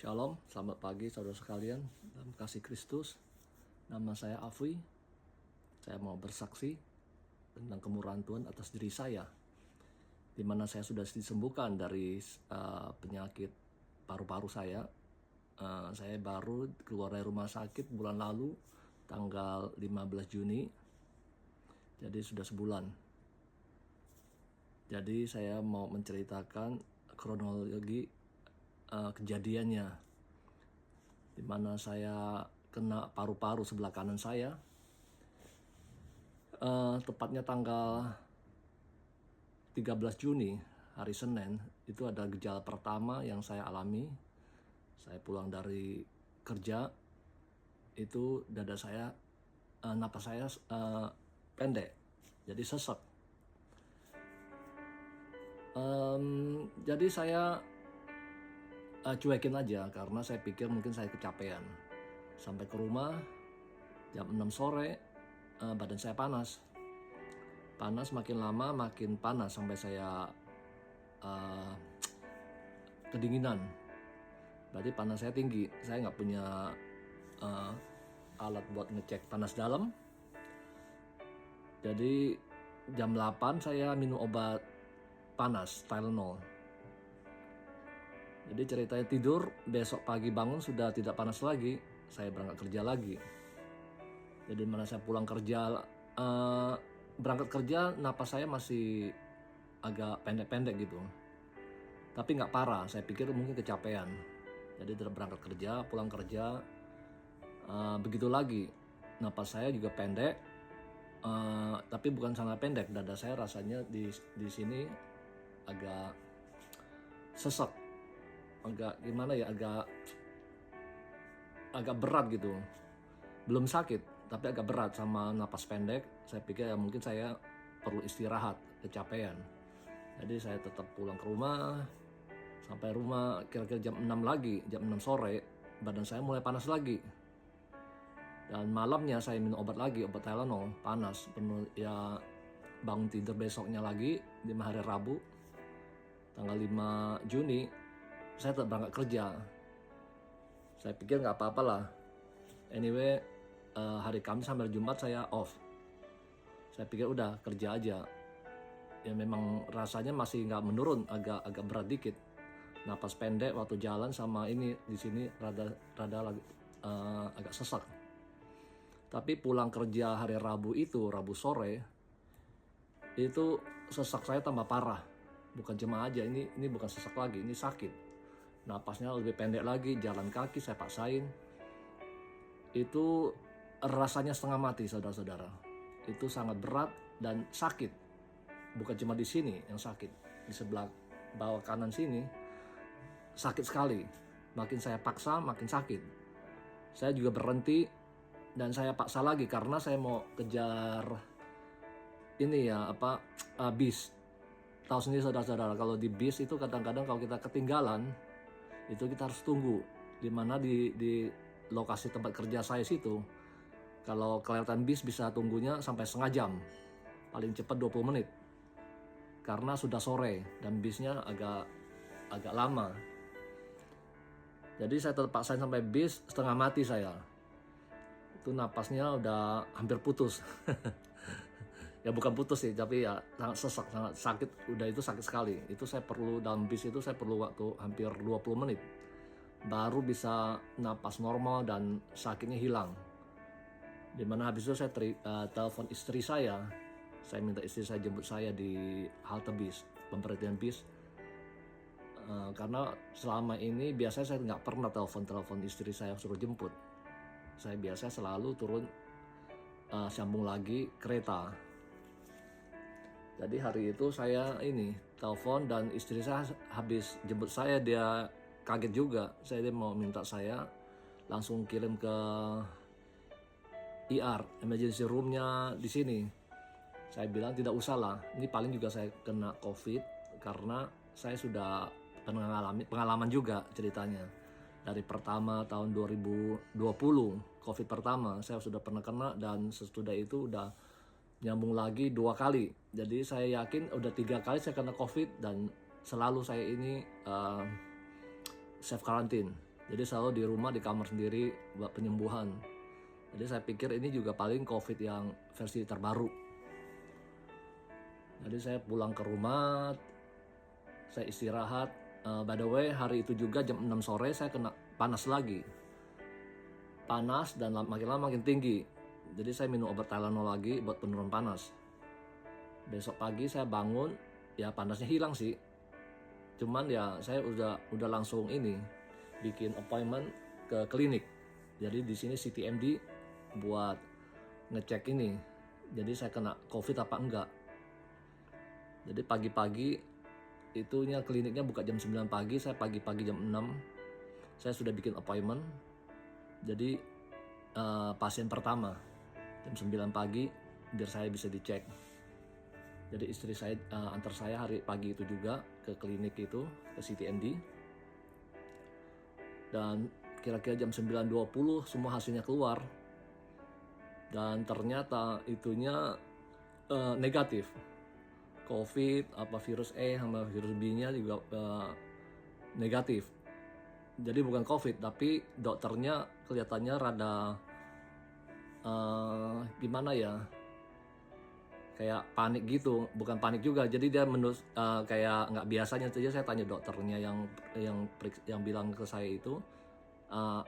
Shalom, selamat pagi saudara sekalian dalam kasih Kristus. Nama saya Afwi. Saya mau bersaksi tentang kemurahan Tuhan atas diri saya, di mana saya sudah disembuhkan dari penyakit paru-paru saya. Saya baru keluar dari rumah sakit bulan lalu, tanggal 15 Juni. Jadi sudah sebulan. Jadi saya mau menceritakan kronologi kejadiannya, di mana saya kena paru-paru sebelah kanan saya. Tepatnya tanggal 13 Juni, hari Senin, itu ada gejala pertama yang saya alami. Saya pulang dari kerja, itu dada saya, napas saya pendek, jadi sesek. Jadi saya cuekin aja karena saya pikir mungkin saya kecapean. Sampai ke rumah jam 6 sore, badan saya panas. Makin lama makin panas sampai saya kedinginan. Berarti panas saya tinggi. Saya nggak punya alat buat ngecek panas dalam. Jadi jam 8 saya minum obat panas, Tylenol. Jadi ceritanya tidur, besok pagi bangun sudah tidak panas lagi. Saya berangkat kerja lagi. Jadi mana saya pulang kerja, berangkat kerja, napas saya masih agak pendek-pendek gitu. Tapi nggak parah, saya pikir mungkin kecapean. Jadi tidak berangkat kerja, pulang kerja, begitu lagi. Napas saya juga pendek, tapi bukan sangat pendek. Dada saya rasanya di sini agak sesek. Agak gimana ya, agak berat gitu. Belum sakit, tapi agak berat sama napas pendek. Saya pikir ya mungkin saya perlu istirahat, kecapean. Jadi saya tetap pulang ke rumah. Sampai rumah kira-kira jam 6 lagi, jam 6 sore, badan saya mulai panas lagi. Dan malamnya saya minum obat lagi, obat Tylenol, panas. Penuh ya, bangun tidur besoknya lagi, di hari Rabu, tanggal 5 Juni, saya tetap berangkat kerja. Saya pikir nggak apa-apa lah. Anyway, hari Kamis sampai Jumat saya off. Saya pikir udah kerja aja. Ya memang rasanya masih nggak menurun, agak berat dikit. Napas pendek waktu jalan sama ini di sini rada agak sesak. Tapi pulang kerja hari Rabu itu, Rabu sore, itu sesak saya tambah parah. Bukan cuma aja, ini bukan sesak lagi, ini sakit. Napasnya lebih pendek lagi, jalan kaki saya paksain. Itu rasanya setengah mati, saudara-saudara. Itu sangat berat dan sakit. Bukan cuma di sini yang sakit, di sebelah bawah kanan sini sakit sekali. Makin saya paksa, makin sakit. Saya juga berhenti dan saya paksa lagi karena saya mau kejar ini ya, bis. Tahu sendiri saudara-saudara, kalau di bis itu kadang-kadang kalau kita ketinggalan, itu kita harus tunggu. Dimana di lokasi tempat kerja saya situ, kalau kelihatan bis bisa tunggunya sampai setengah jam, paling cepat 20 menit, karena sudah sore dan bisnya agak lama. Jadi saya tetap paksain sampai bis, setengah mati saya. Itu napasnya udah hampir putus. Ya bukan putus sih, tapi ya sangat sesak, sangat sakit. Udah itu sakit sekali. Itu saya perlu, dalam bis itu saya perlu waktu hampir 20 menit. Baru bisa napas normal dan sakitnya hilang. Dimana habis itu saya telepon istri saya. Saya minta istri saya jemput saya di halte bis, pemberhentian bis. Karena selama ini biasanya saya nggak pernah telepon istri saya suruh jemput. Saya biasa selalu turun, sambung lagi kereta. Jadi hari itu saya telepon dan istri saya habis jemput saya, dia kaget juga. Dia mau minta saya langsung kirim ke ER, emergency roomnya di sini. Saya bilang tidak usah lah, ini paling juga saya kena COVID karena saya sudah pengalaman juga ceritanya. Dari pertama tahun 2020, COVID pertama, saya sudah pernah kena dan sesudah itu udah nyambung lagi 2 kali. Jadi saya yakin udah 3 kali saya kena COVID dan selalu saya ini self quarantine. Jadi selalu di rumah, di kamar sendiri buat penyembuhan. Jadi saya pikir ini juga paling COVID yang versi terbaru. Jadi saya pulang ke rumah, saya istirahat. By the way, hari itu juga jam 6 sore saya kena panas lagi. Panas dan makin lama makin tinggi. Jadi saya minum obat Tylenol lagi buat penurun panas. Besok pagi saya bangun, ya panasnya hilang sih. Cuman ya saya udah langsung bikin appointment ke klinik. Jadi di sini CTMD buat ngecek ini. Jadi saya kena COVID apa enggak. Jadi pagi-pagi itunya kliniknya buka jam 9 pagi, saya pagi-pagi jam 6 saya sudah bikin appointment. Jadi pasien pertama jam 9 pagi biar saya bisa dicek. Jadi istri saya antar saya hari pagi itu juga ke klinik itu, ke CTMD. Dan kira-kira jam 9.20 semua hasilnya keluar. Dan ternyata itunya negatif. COVID, virus E sama virus B-nya juga negatif. Jadi bukan COVID, tapi dokternya kelihatannya rada gimana ya, kayak panik gitu. Bukan panik juga, jadi dia kayak nggak biasanya. Saja saya tanya dokternya yang bilang ke saya itu,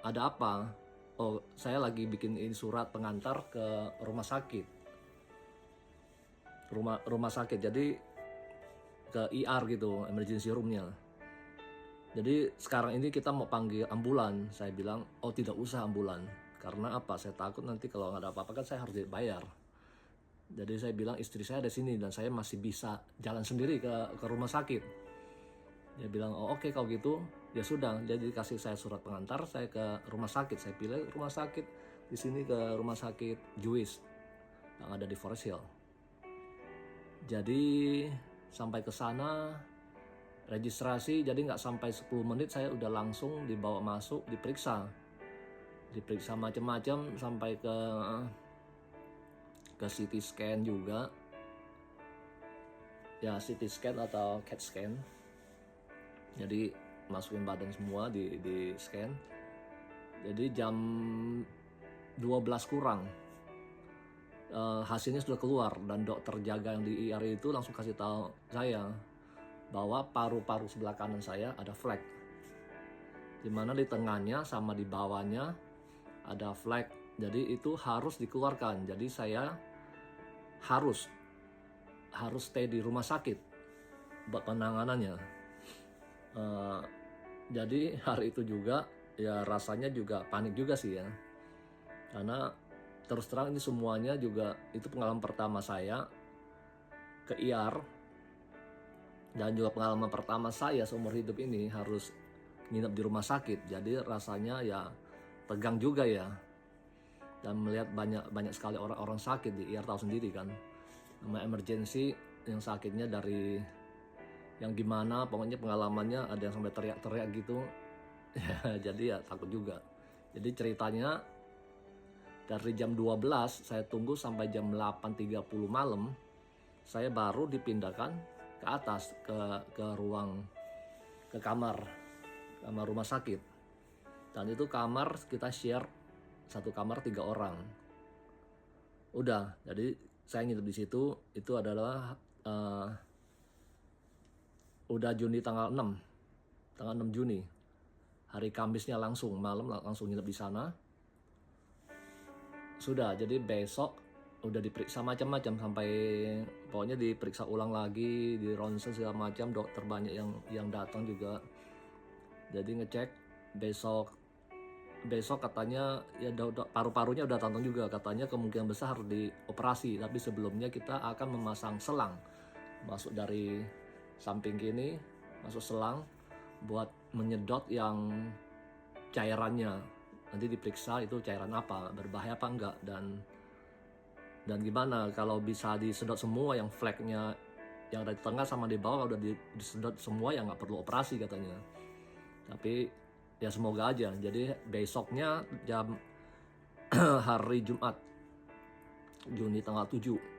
ada apa? Oh, saya lagi bikin ini surat pengantar ke rumah sakit. Rumah sakit, jadi ke ER gitu, emergency roomnya. Jadi sekarang ini kita mau panggil ambulan. Saya bilang, oh tidak usah ambulan. Karena apa? Saya takut nanti kalau nggak ada apa-apa kan saya harus dibayar. Jadi saya bilang istri saya ada sini dan saya masih bisa jalan sendiri ke rumah sakit. Dia bilang, oh oke, kalau gitu ya sudah. Jadi kasih saya surat pengantar, saya ke rumah sakit. Saya pilih rumah sakit di sini, ke rumah sakit Jewish yang ada di Forest Hill. Jadi sampai ke sana registrasi, jadi nggak sampai 10 menit saya udah langsung dibawa masuk, diperiksa macam-macam sampai ke CT scan juga, ya CT scan atau CAT scan. Jadi masukin badan semua di scan. Jadi jam 12 kurang hasilnya sudah keluar dan dokter jaga yang di ER itu langsung kasih tahu saya bahwa paru-paru sebelah kanan saya ada flek, dimana di tengahnya sama di bawahnya ada flek. Jadi itu harus dikeluarkan. Jadi saya harus stay di rumah sakit buat penanganannya. Jadi hari itu juga ya rasanya juga panik juga sih ya, karena terus terang ini semuanya juga itu pengalaman pertama saya ke ER, dan juga pengalaman pertama saya seumur hidup ini harus nginep di rumah sakit. Jadi rasanya ya tegang juga ya, dan melihat banyak sekali orang sakit di ER, tahu sendiri kan, sama emergency yang sakitnya dari yang gimana, pokoknya pengalamannya ada yang sampai teriak-teriak gitu. Jadi ya takut juga. Jadi ceritanya dari jam 12 saya tunggu sampai jam 8.30 malam, saya baru dipindahkan ke atas ke kamar rumah sakit. Dan itu kamar kita share, satu kamar 3 orang. Udah, jadi saya nginep di situ. Itu adalah udah Juni tanggal 6 Juni, hari Kamisnya langsung malam langsung nginep di sana. Sudah, jadi besok udah diperiksa macam-macam, sampai pokoknya diperiksa ulang lagi, di ronsen segala macam, dokter banyak yang datang juga. Jadi ngecek besok katanya ya paru-parunya udah tantang juga, katanya kemungkinan besar harus dioperasi, tapi sebelumnya kita akan memasang selang masuk dari samping kini, masuk selang buat menyedot yang cairannya. Nanti diperiksa itu cairan apa, berbahaya apa enggak, dan gimana kalau bisa disedot semua yang fleknya yang ada di tengah sama di bawah udah disedot semua, ya nggak perlu operasi katanya. Tapi ya semoga aja. Jadi besoknya jam hari Jumat Juni tanggal 7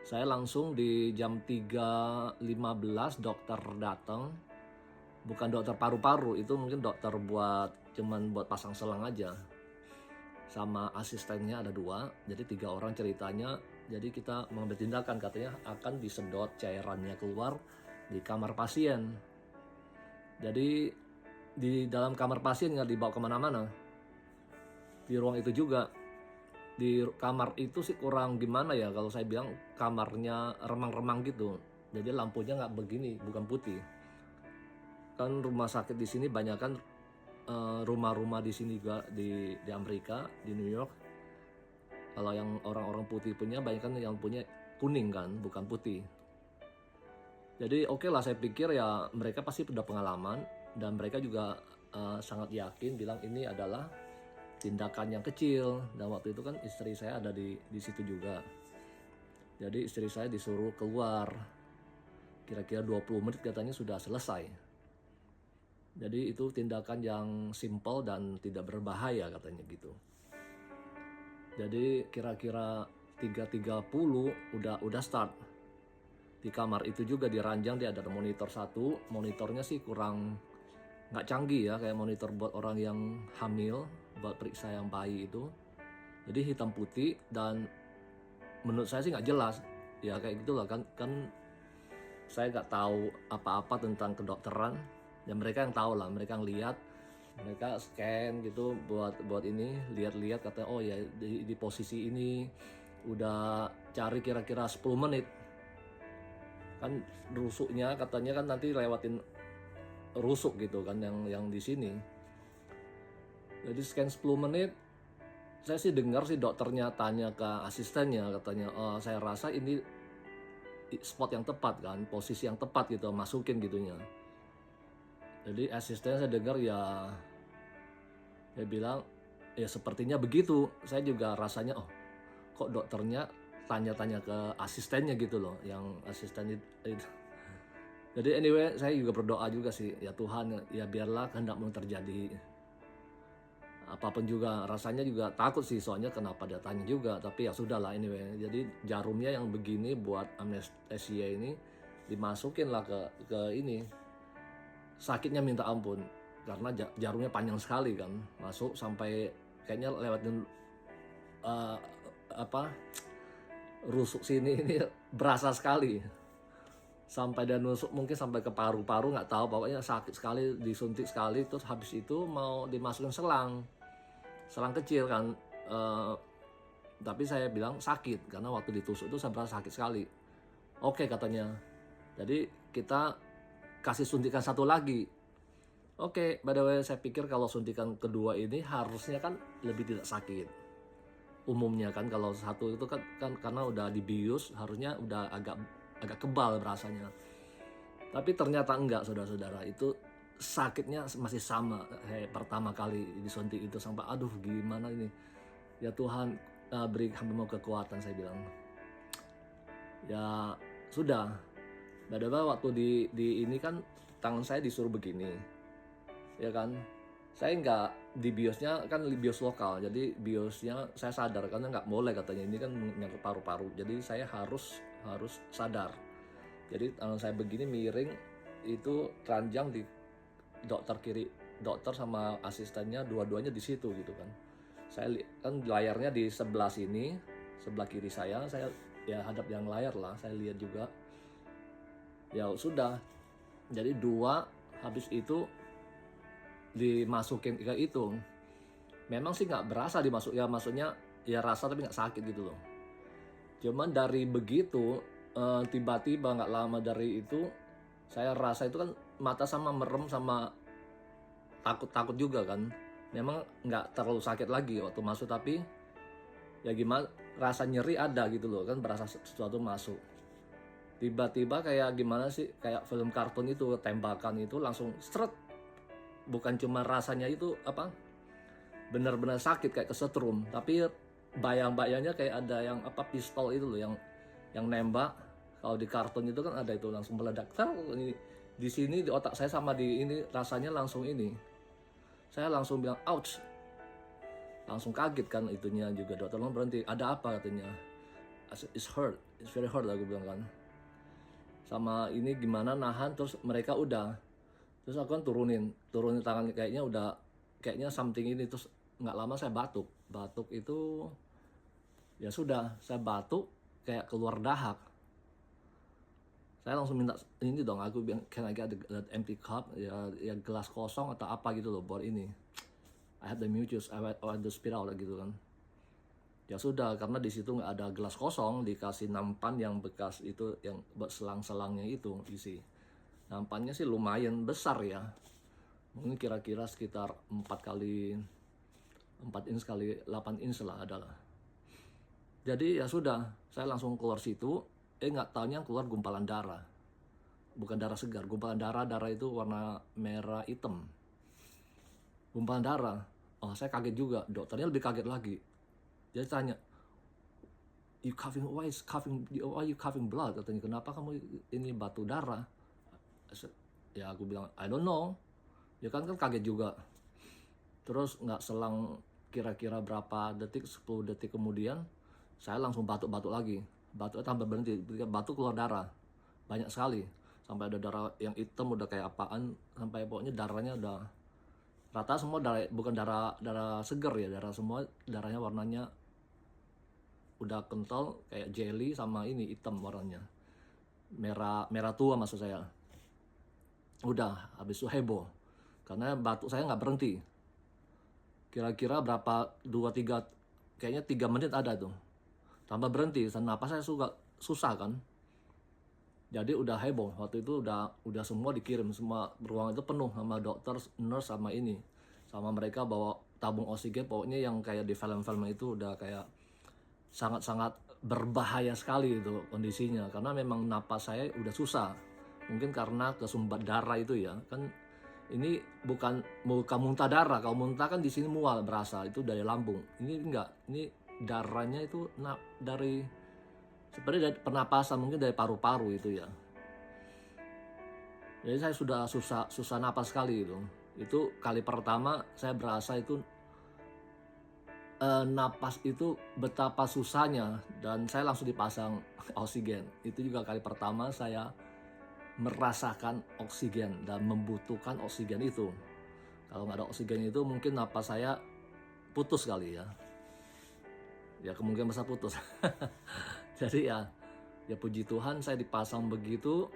saya langsung di jam 3.15 dokter datang bukan dokter paru-paru, itu mungkin dokter cuman buat pasang selang aja. Sama asistennya ada 2, jadi 3 orang ceritanya. Jadi kita mengambil tindakan, katanya akan disedot cairannya keluar di kamar pasien. Jadi di dalam kamar pasien nggak dibawa kemana-mana, di ruang itu juga. Di kamar itu sih kurang gimana ya, kalau saya bilang kamarnya remang-remang gitu. Jadi lampunya nggak begini, bukan putih. Kan rumah sakit di sini banyak kan rumah-rumah di sini juga di Amerika, di New York. Kalau yang orang-orang putih punya, banyak kan yang punya kuning kan, bukan putih. Jadi oke lah, saya pikir ya mereka pasti sudah pengalaman, dan mereka juga sangat yakin bilang ini adalah tindakan yang kecil. Dan waktu itu kan istri saya ada di situ juga. Jadi istri saya disuruh keluar, kira-kira 20 menit katanya sudah selesai. Jadi itu tindakan yang simple dan tidak berbahaya katanya gitu. Jadi kira-kira 3.30 udah start. Di kamar itu juga di ranjang dia ada monitor 1. Monitornya sih kurang nggak canggih ya, kayak monitor buat orang yang hamil, buat periksa yang bayi itu. Jadi hitam putih, dan menurut saya sih nggak jelas. Ya kayak gitulah kan saya nggak tahu apa-apa tentang kedokteran. Ya mereka yang tahu lah, mereka yang lihat, mereka scan gitu buat ini, lihat-lihat, katanya oh ya di posisi ini udah cari kira-kira 10 menit. Kan rusuknya katanya kan nanti lewatin rusuk gitu kan yang di sini. Jadi scan 10 menit, saya sih dengar sih dokternya tanya ke asistennya, katanya saya rasa ini spot yang tepat kan, posisi yang tepat gitu, masukin gitunya. Jadi asistennya saya dengar ya, dia bilang ya sepertinya begitu. Saya juga rasanya kok dokternya tanya-tanya ke asistennya gitu loh, yang asisten itu. Jadi anyway, saya juga berdoa juga sih, ya Tuhan, ya biarlah kehendak-Mu terjadi. Apapun juga, rasanya juga takut sih, soalnya kenapa dia tanya juga, tapi ya sudahlah anyway. Jadi jarumnya yang begini buat anestesia ini dimasukin lah ke ini. Sakitnya minta ampun, karena jarumnya panjang sekali kan, masuk sampai kayaknya lewatin rusuk sini ini berasa sekali, sampai dan nusuk mungkin sampai ke paru-paru, nggak tahu, pokoknya sakit sekali, disuntik sekali. Terus habis itu mau dimasukin selang kecil kan, tapi saya bilang sakit karena waktu ditusuk itu saya berasa sakit sekali. Oke katanya, jadi kita kasih suntikan 1 lagi. Oke, by the way, saya pikir kalau suntikan kedua ini harusnya kan lebih tidak sakit. Umumnya kan kalau 1 itu kan karena udah dibius, harusnya udah agak kebal rasanya. Tapi ternyata enggak, saudara-saudara. Itu sakitnya masih sama kayak pertama kali disuntik itu, sampai aduh gimana ini. Ya Tuhan, beri hamba-Mu kekuatan, saya bilang. Ya sudah. Padahal waktu di ini kan tangan saya disuruh begini, ya kan. Saya nggak di biosnya kan, bios lokal. Jadi biosnya saya sadar karena nggak boleh katanya, ini kan menyangkut paru-paru. Jadi saya harus sadar. Jadi tangan saya begini miring, itu teranjang di dokter kiri, dokter sama asistennya dua-duanya di situ gitu kan. Saya kan layarnya di sebelah sini, sebelah kiri saya ya hadap yang layar lah, saya lihat juga. Ya sudah, jadi 2 habis itu dimasukin ke itu. Memang sih nggak berasa dimasuk, ya maksudnya ya rasa tapi nggak sakit gitu loh. Cuman dari begitu tiba-tiba nggak lama dari itu saya rasa itu kan mata sama merem sama takut juga kan. Memang nggak terlalu sakit lagi waktu masuk, tapi ya gimana, rasa nyeri ada gitu loh kan, berasa sesuatu masuk. Tiba-tiba kayak gimana sih, kayak film kartun itu, tembakan itu langsung seret. Bukan cuma rasanya itu benar-benar sakit kayak kesetrum, tapi bayang-bayangnya kayak ada yang pistol itu loh, yang nembak. Kalau di kartun itu kan ada itu langsung meledak. Ini di sini di otak saya sama di ini rasanya langsung ini. Saya langsung bilang ouch. Langsung kaget kan itunya juga, dokter berhenti. Ada apa katanya? It's hurt, it's very hurt, aku bilang kan. Sama ini gimana nahan, terus mereka udah Terus aku kan turunin tangan, kayaknya something ini. Terus nggak lama saya batuk itu, ya sudah, saya batuk kayak keluar dahak. Saya langsung minta ini dong, aku bilang can I get the empty cup, ya gelas kosong atau apa gitu loh buat ini. I had the mucus, I had the spit out gitu kan. Ya sudah, karena di situ nggak ada gelas kosong, dikasih nampan yang bekas itu, yang buat selang-selangnya itu isi. Nampannya sih lumayan besar ya, mungkin kira-kira sekitar 4 inch kali 8 inch lah adalah. Jadi ya sudah, saya langsung keluar situ, nggak taunya keluar gumpalan darah. Bukan darah segar, gumpalan darah itu warna merah hitam. Gumpalan darah. Oh, saya kaget juga, dokternya lebih kaget lagi. Dia tanya, why you coughing blood? Katanya, kenapa kamu ini batu darah? Ya aku bilang, I don't know. Ya kan kaget juga. Terus nggak selang kira-kira berapa detik, 10 detik kemudian, saya langsung batuk-batuk lagi. Batuknya tambah berhenti, batuk keluar darah. Banyak sekali. Sampai ada darah yang hitam udah kayak apaan, sampai pokoknya darahnya udah rata semua, bukan darah seger ya, darahnya warnanya udah kental kayak jelly sama ini hitam warnanya. Merah tua maksud saya. Udah, habis itu heboh. Karena batuk saya nggak berhenti. Kira-kira berapa, 2-3, kayaknya 3 menit ada tuh. Tambah berhenti, napas saya susah kan. Jadi udah heboh, waktu itu udah semua dikirim, semua ruangan itu penuh sama dokter, nurse sama ini. Sama mereka bawa tabung oksigen, pokoknya yang kayak di film-film itu udah kayak sangat-sangat berbahaya sekali itu kondisinya. Karena memang napas saya udah susah. Mungkin karena kesumbat darah itu ya, kan ini bukan muntah darah. Kalau muntah kan di sini mual berasa, itu dari lambung. Ini enggak, ini darahnya itu dari seperti dari pernapasan, mungkin dari paru-paru itu ya. Jadi saya sudah susah napas sekali itu. Itu kali pertama saya berasa itu napas itu betapa susahnya, dan saya langsung dipasang oksigen. Itu juga kali pertama saya merasakan oksigen dan membutuhkan oksigen itu. Kalau nggak ada oksigen itu mungkin napas saya putus kali ya. Ya kemungkinan besar putus. Jadi ya puji Tuhan saya dipasang begitu,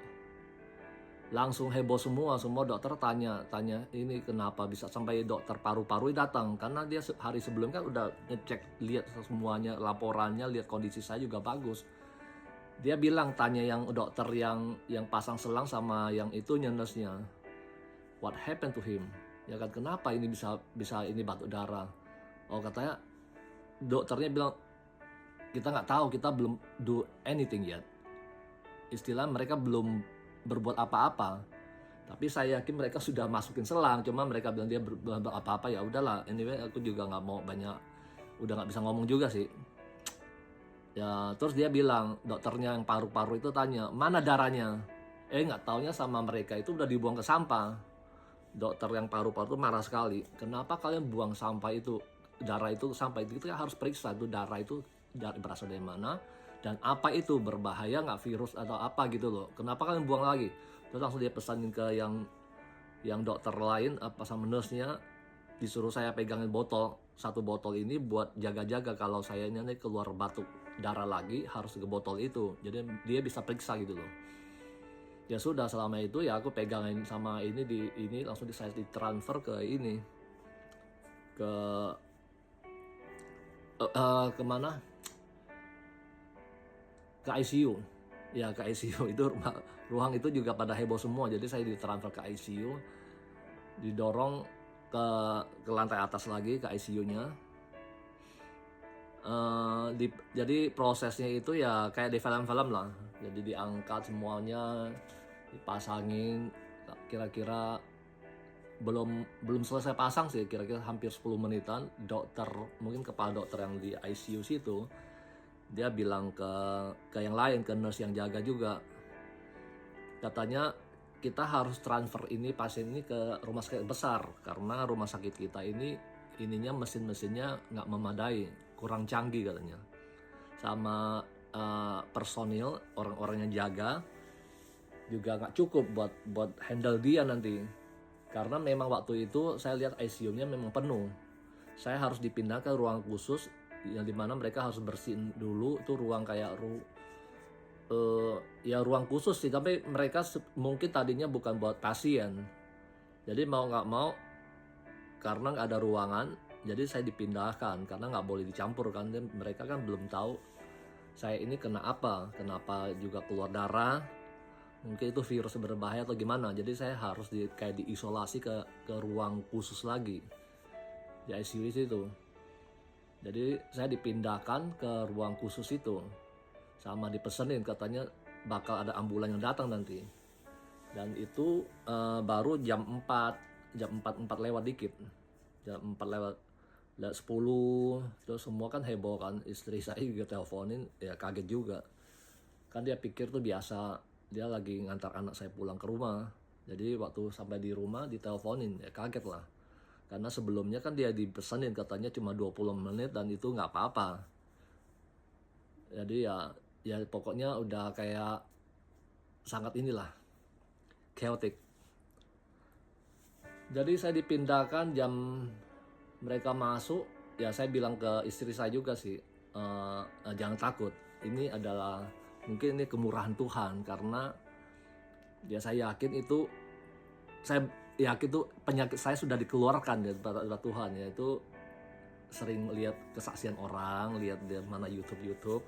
langsung heboh semua dokter tanya ini kenapa bisa, sampai dokter paru-paru datang karena dia hari sebelumnya kan udah ngecek, lihat semuanya, laporannya, lihat kondisi saya juga bagus. Dia bilang, tanya yang dokter yang pasang selang sama yang itu nurse-nya, what happened to him? Ya kan, kenapa ini bisa ini batuk darah? Oh, katanya dokternya bilang, kita nggak tahu, kita belum do anything yet. Istilah mereka belum berbuat apa-apa. Tapi saya yakin mereka sudah masukin selang, cuma mereka bilang dia belum apa-apa, ya udahlah. Anyway, aku juga nggak mau banyak, udah nggak bisa ngomong juga sih. Ya, terus dia bilang, dokternya yang paru-paru itu tanya, mana darahnya? Nggak taunya sama mereka itu udah dibuang ke sampah. Dokter yang paru-paru itu marah sekali. Kenapa kalian buang sampah itu, darah itu sampah itu? Kita harus periksa itu darah itu berasal dari mana, dan apa itu, berbahaya nggak, virus atau apa gitu loh. Kenapa kalian buang lagi? Terus langsung dia pesanin ke yang dokter lain, apa sama nurse-nya, disuruh saya pegangin satu botol ini buat jaga-jaga kalau saya nanti keluar batuk darah lagi harus ke botol itu, jadi dia bisa periksa gitu loh. Ya sudah, selama itu ya aku pegangin sama ini langsung saya ditransfer ke ini, ke kemana, ke ICU. Ya ke ICU itu ruang itu juga pada heboh semua, jadi saya ditransfer ke ICU, didorong ke lantai atas lagi ke ICU-nya. Jadi prosesnya itu ya kayak di film-film lah. Jadi diangkat semuanya, dipasangin, kira-kira belum selesai pasang sih, kira-kira hampir 10 menitan. Dokter, mungkin kepala dokter yang di ICU situ, dia bilang ke yang lain, ke nurse yang jaga juga, katanya kita harus transfer ini pasien ini ke rumah sakit besar, karena rumah sakit kita ininya mesinnya nggak memadai, kurang canggih katanya, sama personil, orang-orang yang jaga juga nggak cukup buat handle dia nanti. Karena memang waktu itu saya lihat ICU-nya memang penuh. Saya harus dipindah ke ruang khusus yang dimana mereka harus bersihin dulu itu ruang kayak ya ruang khusus sih, tapi mereka mungkin tadinya bukan buat pasien. Jadi mau nggak mau karena nggak ada ruangan, jadi saya dipindahkan karena nggak boleh dicampur kan. Dan mereka kan belum tahu saya ini kena apa, kenapa juga keluar darah. Mungkin itu virus berbahaya atau gimana. Jadi saya harus kayak diisolasi ke ruang khusus lagi di ICU itu. Jadi saya dipindahkan ke ruang khusus itu, sama dipesenin katanya bakal ada ambulan yang datang nanti. Dan itu baru jam 4 lewat dikit, jam 4 lewat 10. Terus semua kan heboh kan, istri saya juga teleponin, ya kaget juga kan, dia pikir tuh biasa dia lagi ngantar anak saya pulang ke rumah. Jadi waktu sampai di rumah diteleponin, ya kaget lah. Karena sebelumnya kan dia dipesenin katanya cuma 20 menit dan itu nggak apa-apa. Jadi ya pokoknya udah kayak sangat inilah chaotic. Jadi saya dipindahkan jam mereka masuk, ya saya bilang ke istri saya juga sih, jangan takut, ini adalah mungkin ini kemurahan Tuhan, karena ya saya yakin itu, saya yakin itu penyakit saya sudah dikeluarkan dari Tuhan. Ya itu sering lihat kesaksian orang, lihat di mana YouTube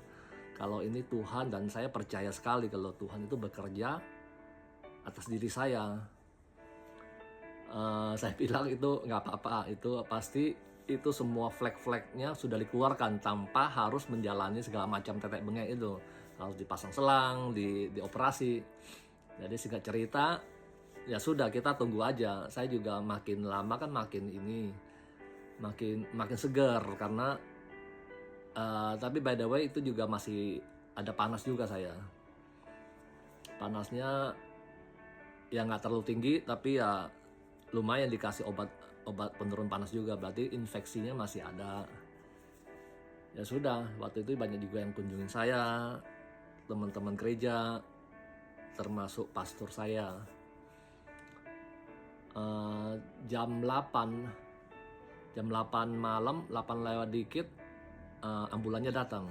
kalau ini Tuhan, dan saya percaya sekali kalau Tuhan itu bekerja atas diri saya. Saya bilang itu nggak apa-apa, itu pasti itu semua flag-flagnya sudah dikeluarkan tanpa harus menjalani segala macam tetek bengek itu, harus dipasang selang, dioperasi. Jadi singkat cerita, ya sudah kita tunggu aja. Saya juga makin lama kan makin segar karena tapi by the way itu juga masih ada panas juga saya. Panasnya ya nggak terlalu tinggi, tapi ya lumayan dikasih obat penurun panas juga, berarti infeksinya masih ada. Ya sudah, waktu itu banyak juga yang kunjungin saya, teman-teman gereja, termasuk pastor saya. Jam 8 malam, 8 lewat dikit, ambulannya datang.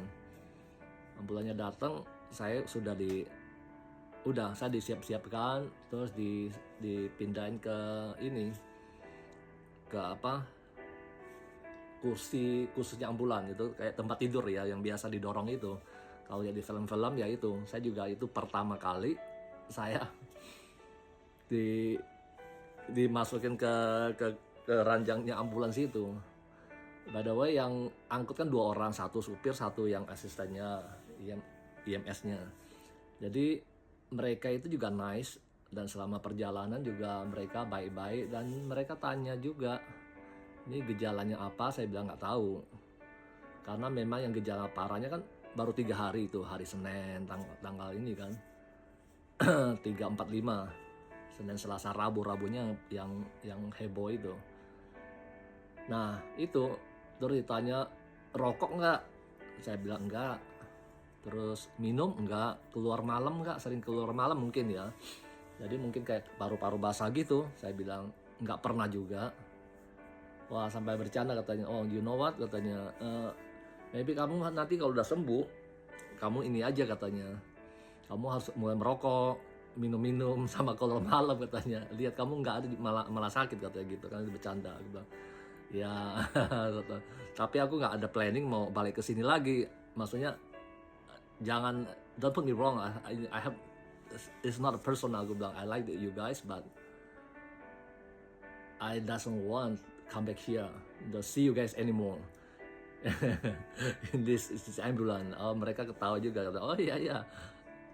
Saya sudah saya disiap-siapkan, terus dipindahin ke kursinya ambulan itu, kayak tempat tidur ya yang biasa didorong itu. Kalau ya di film-film ya itu, saya juga itu pertama kali saya dimasukin ke ranjangnya ambulans itu. By the way, yang angkut kan 2 orang, 1 supir, 1 yang asistennya, IMS-nya. Jadi mereka itu juga nice, dan selama perjalanan juga mereka baik-baik, dan mereka tanya juga, ini gejalanya apa? Saya bilang nggak tahu. Karena memang yang gejala parahnya kan baru 3 hari itu, hari Senin, tanggal ini kan 3, 4, 5. Senin, Selasa, Rabunya yang heboh itu. Nah itu, terus ditanya rokok nggak? Saya bilang enggak. Terus minum enggak? Keluar malam enggak? Sering keluar malam mungkin ya. Jadi mungkin kayak paru-paru basah gitu. Saya bilang enggak pernah juga. Wah, sampai bercanda katanya, oh you know what, katanya, maybe kamu nanti kalau udah sembuh, kamu ini aja katanya, kamu harus mulai merokok, minum sama kalau malam katanya, lihat kamu nggak ada malah sakit katanya gitu kan, bercanda gitu. Ya tapi aku nggak ada planning mau balik ke sini lagi, maksudnya jangan, don't put me wrong, I have, it's not a personal, gue bilang I like you guys, but I doesn't want come back here, don't see you guys anymore. in this ambulance. Oh, mereka ketawa juga, kata, oh iya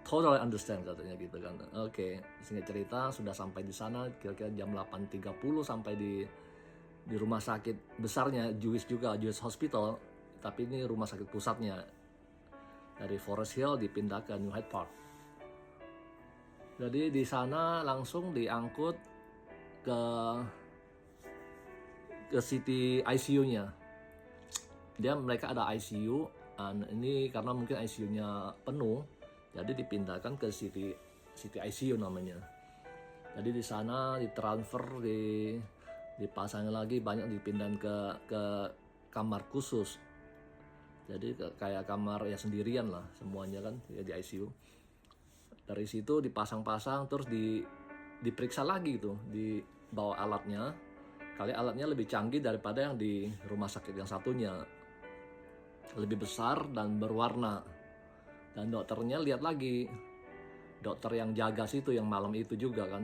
totally understand katanya gitu kan. Oke, singkat cerita sudah sampai di sana kira-kira jam 8.30, sampai di rumah sakit besarnya Jewish Hospital, tapi ini rumah sakit pusatnya. Dari Forest Hill dipindah ke New Hyde Park. Jadi di sana langsung diangkut ke city ICU-nya. Mereka ada ICU, ini karena mungkin ICU-nya penuh, jadi dipindahkan ke city ICU namanya. Jadi di sana ditransfer, dipasang lagi, banyak dipindahin ke kamar khusus. Jadi kayak kamar ya sendirian lah semuanya kan ya di ICU. Dari situ dipasang-pasang terus diperiksa lagi gitu, dibawa alatnya. Kali alatnya lebih canggih daripada yang di rumah sakit yang satunya. Lebih besar dan berwarna. Dan dokternya lihat lagi. Dokter yang jaga situ yang malam itu juga kan.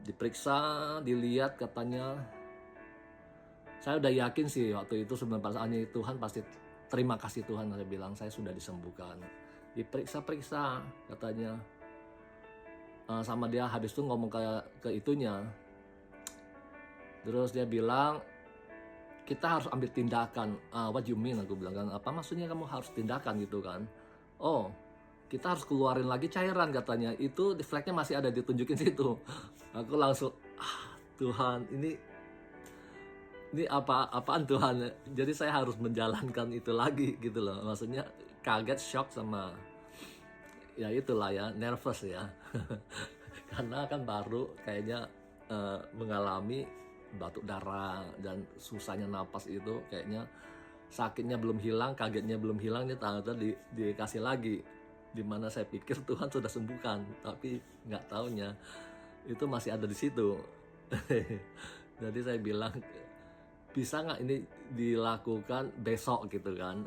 Diperiksa, dilihat katanya. Saya udah yakin sih waktu itu sebenarnya Tuhan pasti terima kasih Tuhan, saya bilang saya sudah disembuhkan. Diperiksa-periksa katanya. Sama dia habis itu ngomong ke itunya. Terus dia bilang kita harus ambil tindakan. What you mean? Aku bilang kan, apa maksudnya kamu harus tindakan gitu kan? Oh, kita harus keluarin lagi cairan katanya. Itu di flagnya masih ada ditunjukin situ. Aku langsung, Tuhan, ini apaan Tuhan? Jadi saya harus menjalankan itu lagi gitu loh. Maksudnya kaget, shock sama ya itulah ya, nervous ya. Karena kan baru kayaknya mengalami batuk darah dan susahnya napas itu, kayaknya sakitnya belum hilang, kagetnya belum hilang, ini ternyata dikasih lagi. Dimana saya pikir Tuhan sudah sembuhkan, tapi nggak taunya itu masih ada di situ. Jadi saya bilang, bisa nggak ini dilakukan besok gitu kan?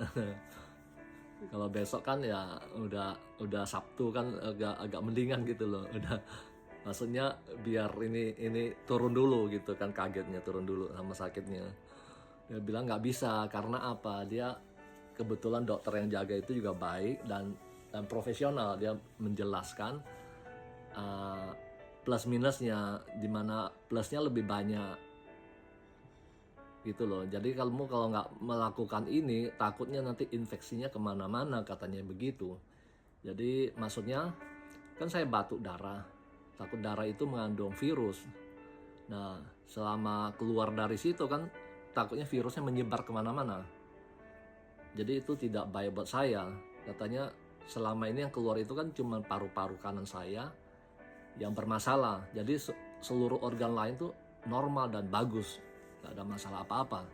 Kalau besok kan ya udah Sabtu kan, agak mendingan gitu loh. Udah, maksudnya biar ini turun dulu gitu kan, kagetnya turun dulu sama sakitnya. Dia bilang nggak bisa, karena apa? Dia kebetulan dokter yang jaga itu juga baik dan profesional. Dia menjelaskan plus minusnya, dimana plusnya lebih banyak gitu loh. Jadi kalau nggak melakukan ini, takutnya nanti infeksinya kemana-mana, katanya begitu. Jadi maksudnya kan saya batuk darah, takut darah itu mengandung virus. Nah selama keluar dari situ kan takutnya virusnya menyebar kemana-mana. Jadi itu tidak baik buat saya. Katanya selama ini yang keluar itu kan cuma paru-paru kanan saya yang bermasalah. Jadi seluruh organ lain tuh normal dan bagus, gak ada masalah apa-apa.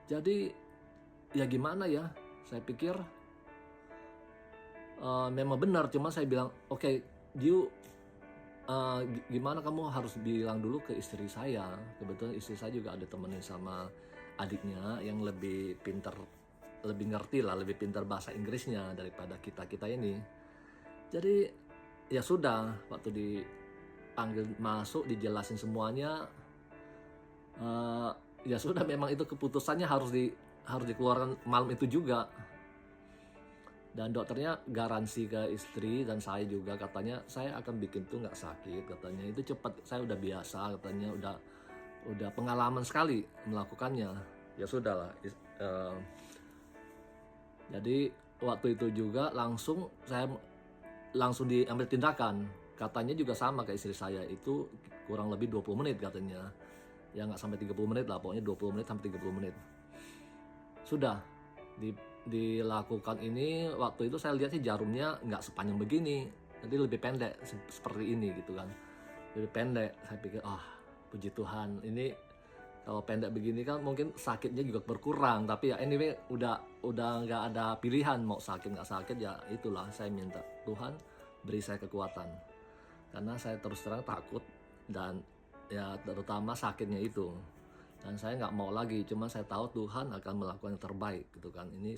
Jadi ya gimana ya, saya pikir memang benar. Cuma saya bilang oke, gimana, kamu harus bilang dulu ke istri saya. Kebetulan istri saya juga ada temenin sama adiknya yang lebih pintar, lebih ngerti lah, lebih pintar bahasa Inggrisnya daripada kita ini. Jadi ya sudah, waktu dipanggil masuk, dijelasin semuanya, ya sudah, memang itu keputusannya harus dikeluarkan malam itu juga. Dan dokternya garansi ke istri dan saya juga, katanya saya akan bikin tuh nggak sakit, katanya itu cepat, saya udah biasa, katanya udah pengalaman sekali melakukannya. Ya sudahlah, jadi waktu itu juga saya langsung diambil tindakan. Katanya juga sama ke istri saya, itu kurang lebih 20 menit katanya. Ya nggak sampai 30 menit lah, pokoknya 20 menit sampai 30 menit. Sudah dilakukan ini. Waktu itu saya lihat sih jarumnya nggak sepanjang begini, jadi lebih pendek seperti ini gitu kan, lebih pendek. Saya pikir puji Tuhan, ini kalau pendek begini kan mungkin sakitnya juga berkurang. Tapi ya anyway, udah nggak ada pilihan, mau sakit nggak sakit ya itulah, saya minta Tuhan beri saya kekuatan, karena saya terus terang takut, dan ya terutama sakitnya itu. Dan saya nggak mau lagi, cuma saya tahu Tuhan akan melakukan yang terbaik gitu kan. Ini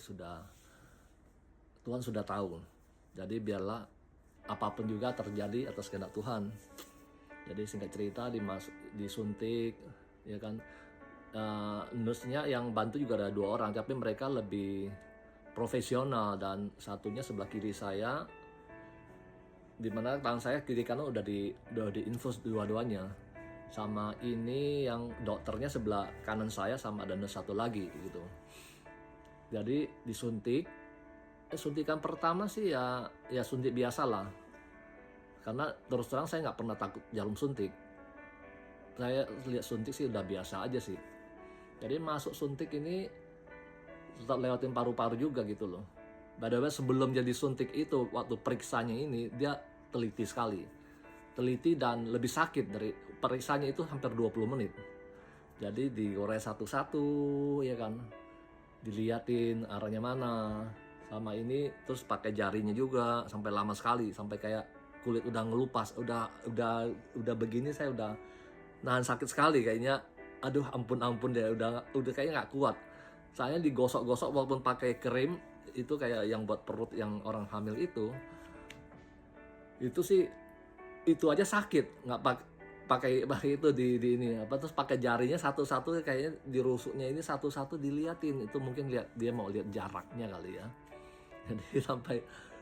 Tuhan sudah tahu. Jadi biarlah apapun juga terjadi atas kehendak Tuhan. Jadi singkat cerita, disuntik ya kan. Nurse-nya yang bantu juga ada 2 orang, tapi mereka lebih profesional. Dan satunya sebelah kiri saya, dimana tangan saya kiri kanan udah diinfus dua-duanya. Sama ini yang dokternya sebelah kanan saya, sama ada nurse satu lagi gitu. Jadi disuntik, suntikan pertama sih ya suntik biasa lah. Karena terus terang saya nggak pernah takut jarum suntik. Saya lihat suntik sih udah biasa aja sih. Jadi masuk suntik ini tetap lewatin paru-paru juga gitu loh. By the way, sebelum jadi suntik itu, waktu periksanya ini dia teliti sekali. teliti dan lebih sakit. Dari periksanya itu hampir 20 menit. Jadi digores satu-satu ya kan, diliatin arahnya mana sama ini, terus pakai jarinya juga sampai lama sekali, sampai kayak kulit udah ngelupas, udah begini saya udah nahan sakit sekali kayaknya. Aduh ampun deh, udah kayaknya nggak kuat. Saya digosok-gosok walaupun pakai krim itu kayak yang buat perut yang orang hamil itu sih itu aja sakit, nggak pakai itu di ini apa, terus pakai jarinya satu-satu kayaknya dirusuknya ini satu-satu diliatin, itu mungkin dia mau lihat jaraknya kali ya. Jadi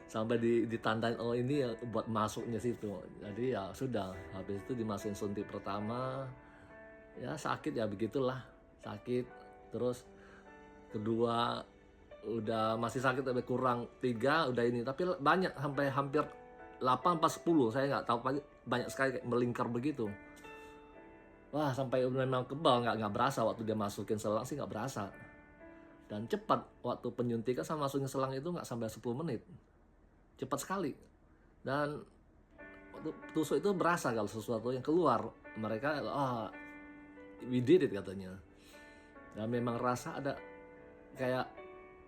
sampai ditandain oh ini ya buat masuknya situ. Jadi ya sudah, habis itu dimasukin suntik pertama ya sakit ya begitulah, sakit. Terus kedua udah masih sakit, tapi kurang 3 udah ini, tapi banyak sampai hampir 8 pas 10 saya nggak tahu, banyak sekali kayak melingkar begitu. Wah sampai memang kebal, nggak berasa waktu dia masukin selang sih, nggak berasa. Dan cepat, waktu penyuntikan sama masukin selang itu nggak sampai 10 menit, cepat sekali. Dan waktu tusuk itu berasa kalau sesuatu yang keluar, mereka we did it katanya. Dan memang rasa ada kayak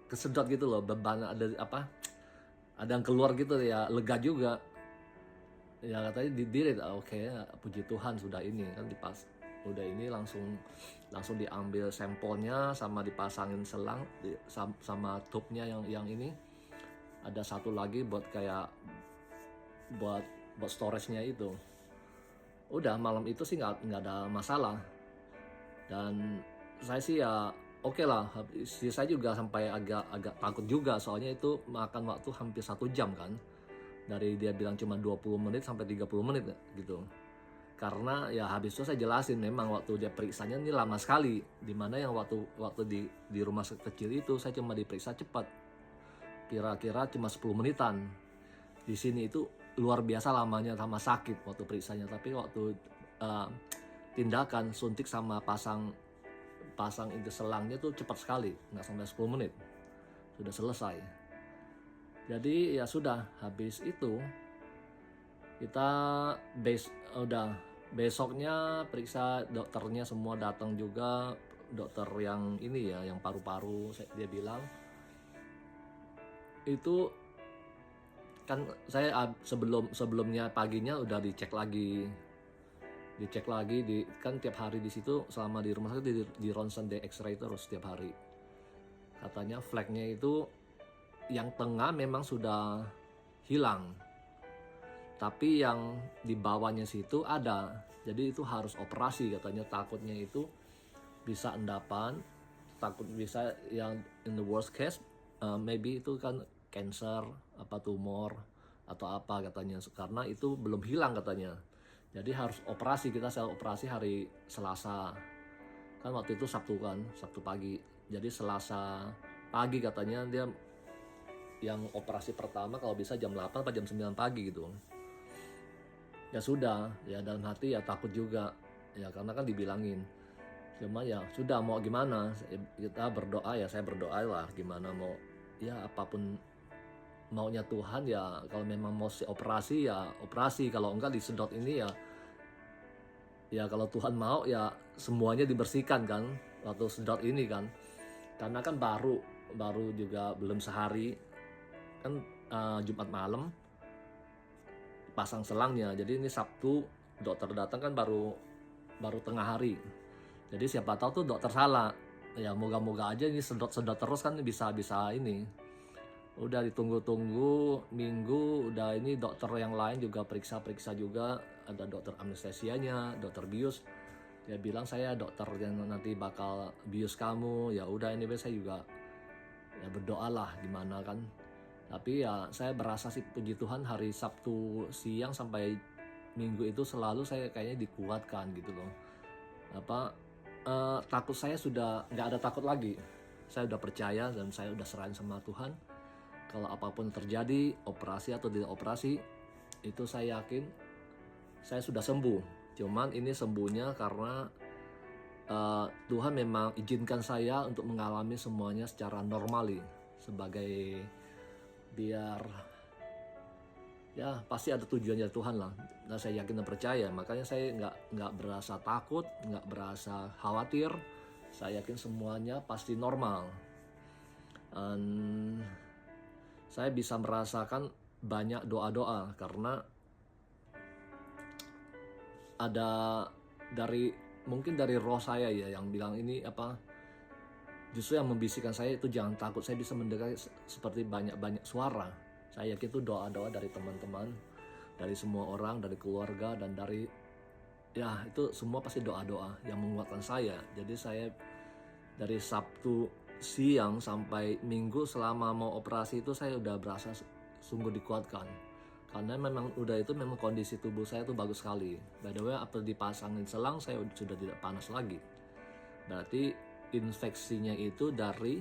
kesedot gitu loh, beban ada yang keluar gitu ya, lega juga ya katanya didirit. Oke, puji Tuhan sudah ini kan, udah ini langsung diambil sampelnya sama dipasangin selang sama tubnya yang ini. Ada satu lagi buat kayak buat storage-nya itu. Udah malam itu sih nggak ada masalah, dan saya sih ya oke lah. Saya juga sampai agak takut juga, soalnya itu makan waktu hampir 1 jam kan. Dari dia bilang cuma 20 menit sampai 30 menit gitu. Karena ya habis itu saya jelasin memang waktu dia periksanya ini lama sekali. Dimana yang waktu di rumah kecil itu saya cuma diperiksa cepat. Kira-kira cuma 10 menitan. Di sini itu luar biasa lamanya sama sakit waktu periksanya. Tapi waktu tindakan suntik sama pasang itu selangnya tuh cepat sekali, nggak sampai 10 menit sudah selesai. Jadi ya sudah, habis itu kita besoknya periksa, dokternya semua datang juga, dokter yang ini ya, yang paru-paru. Dia bilang itu kan saya sebelumnya paginya udah dicek lagi kan tiap hari di situ selama di rumah sakit, di ronsen, di X-ray terus tiap hari. Katanya flagnya itu yang tengah memang sudah hilang, tapi yang di bawahnya situ ada, jadi itu harus operasi katanya. Takutnya itu bisa endapan, takut bisa yang in the worst case maybe itu kan cancer, tumor atau apa katanya, karena itu belum hilang katanya. Jadi harus operasi, kita operasi hari Selasa. Kan waktu itu Sabtu pagi. Jadi Selasa pagi katanya dia yang operasi pertama, kalau bisa jam 8 atau jam 9 pagi gitu. Ya sudah, ya dalam hati ya takut juga. Ya karena kan dibilangin. Cuma ya sudah, mau gimana? Kita berdoa ya, saya berdoa lah gimana mau. Ya apapun maunya Tuhan ya, kalau memang mau operasi ya operasi, kalau enggak disedot ini ya kalau Tuhan mau ya semuanya dibersihkan kan waktu sedot ini kan. Karena kan baru juga belum sehari kan, Jumat malam pasang selangnya. Jadi ini Sabtu dokter datang kan baru tengah hari. Jadi siapa tahu tuh dokter salah. Ya moga-moga aja ini sedot terus kan, bisa ini. Udah ditunggu minggu, udah ini dokter yang lain juga periksa juga, ada dokter anestesianya, dokter bius. Dia bilang saya dokter yang nanti bakal bius kamu. Ya udah, ini saya juga ya berdoalah gimana kan. Tapi ya saya berasa sih puji Tuhan hari Sabtu siang sampai Minggu itu selalu saya kayaknya dikuatkan gitu loh. Takut saya sudah nggak ada takut lagi. Saya udah percaya dan saya udah serahin sama Tuhan. Kalau apapun terjadi, operasi atau tidak operasi, itu saya yakin saya sudah sembuh. Cuman ini sembuhnya karena Tuhan memang izinkan saya untuk mengalami semuanya secara normali, sebagai biar ya pasti ada tujuan dari Tuhan lah. Dan saya yakin dan percaya, makanya saya nggak berasa takut, nggak berasa khawatir. Saya yakin semuanya pasti normal. Dan saya bisa merasakan banyak doa-doa karena ada mungkin dari roh saya ya yang bilang ini apa, justru yang membisikkan saya itu jangan takut. Saya bisa mendengar seperti banyak suara. Saya yakin itu doa-doa dari teman-teman, dari semua orang, dari keluarga, dan dari ya itu semua pasti doa-doa yang menguatkan saya. Jadi saya dari Sabtu siang sampai Minggu selama mau operasi itu saya udah berasa sungguh dikuatkan. Karena memang kondisi tubuh saya tuh bagus sekali. By the way, apa dipasangin selang saya sudah tidak panas lagi. Berarti infeksinya itu dari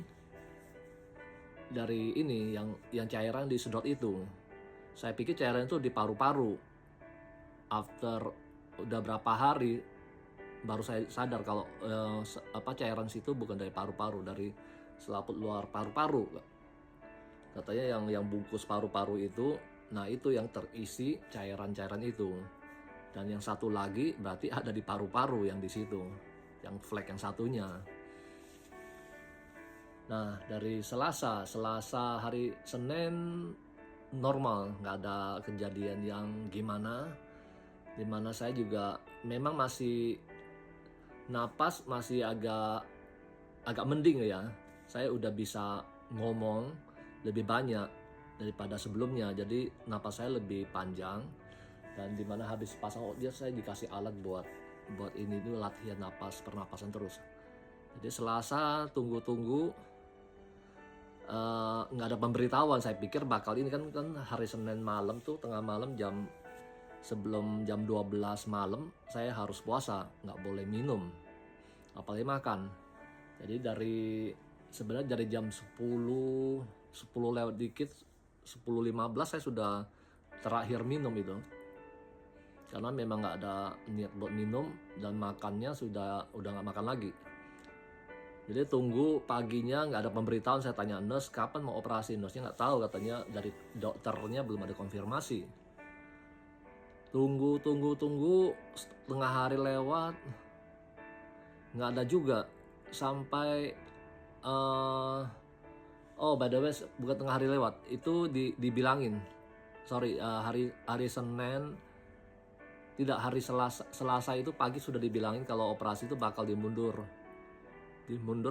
ini yang cairan disedot itu. Saya pikir cairan itu di paru-paru. After udah berapa hari baru saya sadar kalau cairan situ bukan dari paru-paru, dari selaput luar paru-paru. Katanya yang bungkus paru-paru itu, nah itu yang terisi cairan-cairan itu. Dan yang satu lagi berarti ada di paru-paru yang di situ, yang flek yang satunya. Nah dari Selasa hari Senin normal, nggak ada kejadian yang gimana. Dimana saya juga memang masih napas masih agak mending ya. Saya udah bisa ngomong lebih banyak daripada sebelumnya, jadi napas saya lebih panjang. Dan dimana habis pasang dia saya dikasih alat buat ini tuh latihan napas pernapasan terus. Jadi Selasa tunggu nggak ada pemberitahuan. Saya pikir bakal ini kan hari Senin malam tuh tengah malam sebelum jam 12 malam saya harus puasa, nggak boleh minum apalagi makan. Jadi sebenarnya dari jam 10 lewat dikit, 10.15 saya sudah terakhir minum itu. Karena memang nggak ada niat buat minum, dan makannya udah nggak makan lagi. Jadi tunggu paginya nggak ada pemberitahuan. Saya tanya nurse kapan mau operasi, nurse-nya nggak tahu, katanya dari dokternya belum ada konfirmasi. Tunggu setengah hari lewat, nggak ada juga. Sampai by the way, bukan tengah hari lewat, itu dibilangin hari Senin, tidak, hari Selasa itu pagi sudah dibilangin kalau operasi itu bakal dimundur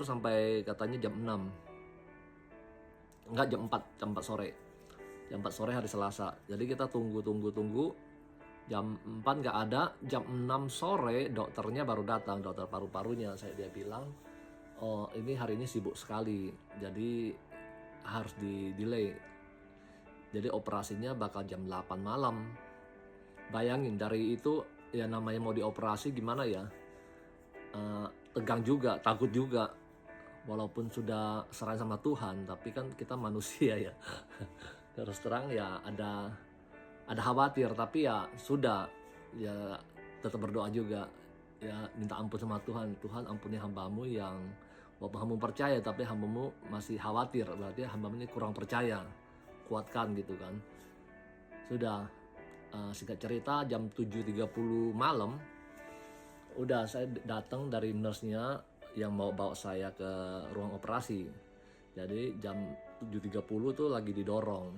sampai katanya jam 6, enggak jam 4 sore. Jam 4 sore hari Selasa. Jadi kita tunggu. Jam 4 nggak ada, jam 6 sore dokternya baru datang, dokter paru-parunya. Dia bilang, oh ini hari ini sibuk sekali, jadi harus di-delay. Jadi operasinya bakal jam 8 malam. Bayangin dari itu ya, namanya mau dioperasi gimana ya, tegang juga, takut juga. Walaupun sudah serah sama Tuhan, tapi kan kita manusia ya. Terus terang ya ada khawatir, tapi ya sudah, ya tetap berdoa juga, ya minta ampun sama Tuhan. Tuhan ampuni hambamu yang walaupun hambamu percaya tapi hambamu masih khawatir, berarti hambamu ini kurang percaya, kuatkan gitu kan. Sudah, singkat cerita jam 7.30 malam udah saya datang dari nurse-nya yang mau bawa saya ke ruang operasi. Jadi jam 7.30 tuh lagi didorong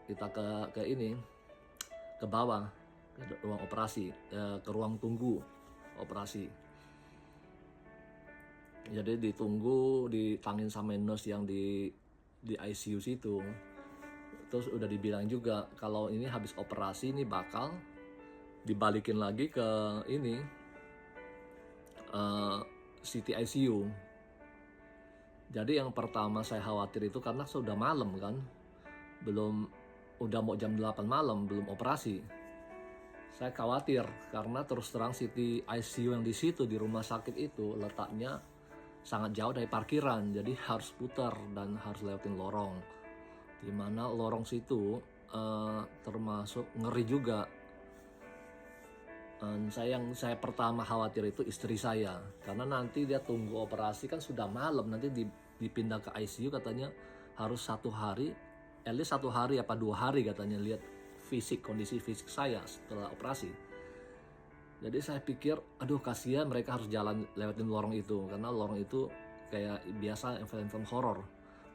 kita ke bawah, ke ruang operasi, ke ruang tunggu operasi. Jadi ditangin sama nurse yang di ICU situ. Terus udah dibilang juga kalau ini habis operasi ini bakal dibalikin lagi ke CT ICU. Jadi yang pertama saya khawatir itu karena sudah malam kan, udah mau jam 8 malam belum operasi. Saya khawatir karena terus terang CT ICU yang di situ di rumah sakit itu letaknya sangat jauh dari parkiran, jadi harus putar dan harus lewatin lorong. Dimana lorong situ termasuk ngeri juga. Yang saya pertama khawatir itu istri saya, karena nanti dia tunggu operasi kan sudah malam, nanti dipindah ke ICU katanya harus 1 hari at least 1 hari apa 2 hari katanya lihat kondisi fisik saya setelah operasi. Jadi saya pikir, aduh kasihan mereka harus jalan lewatin lorong itu, karena lorong itu kayak biasa film-film horor,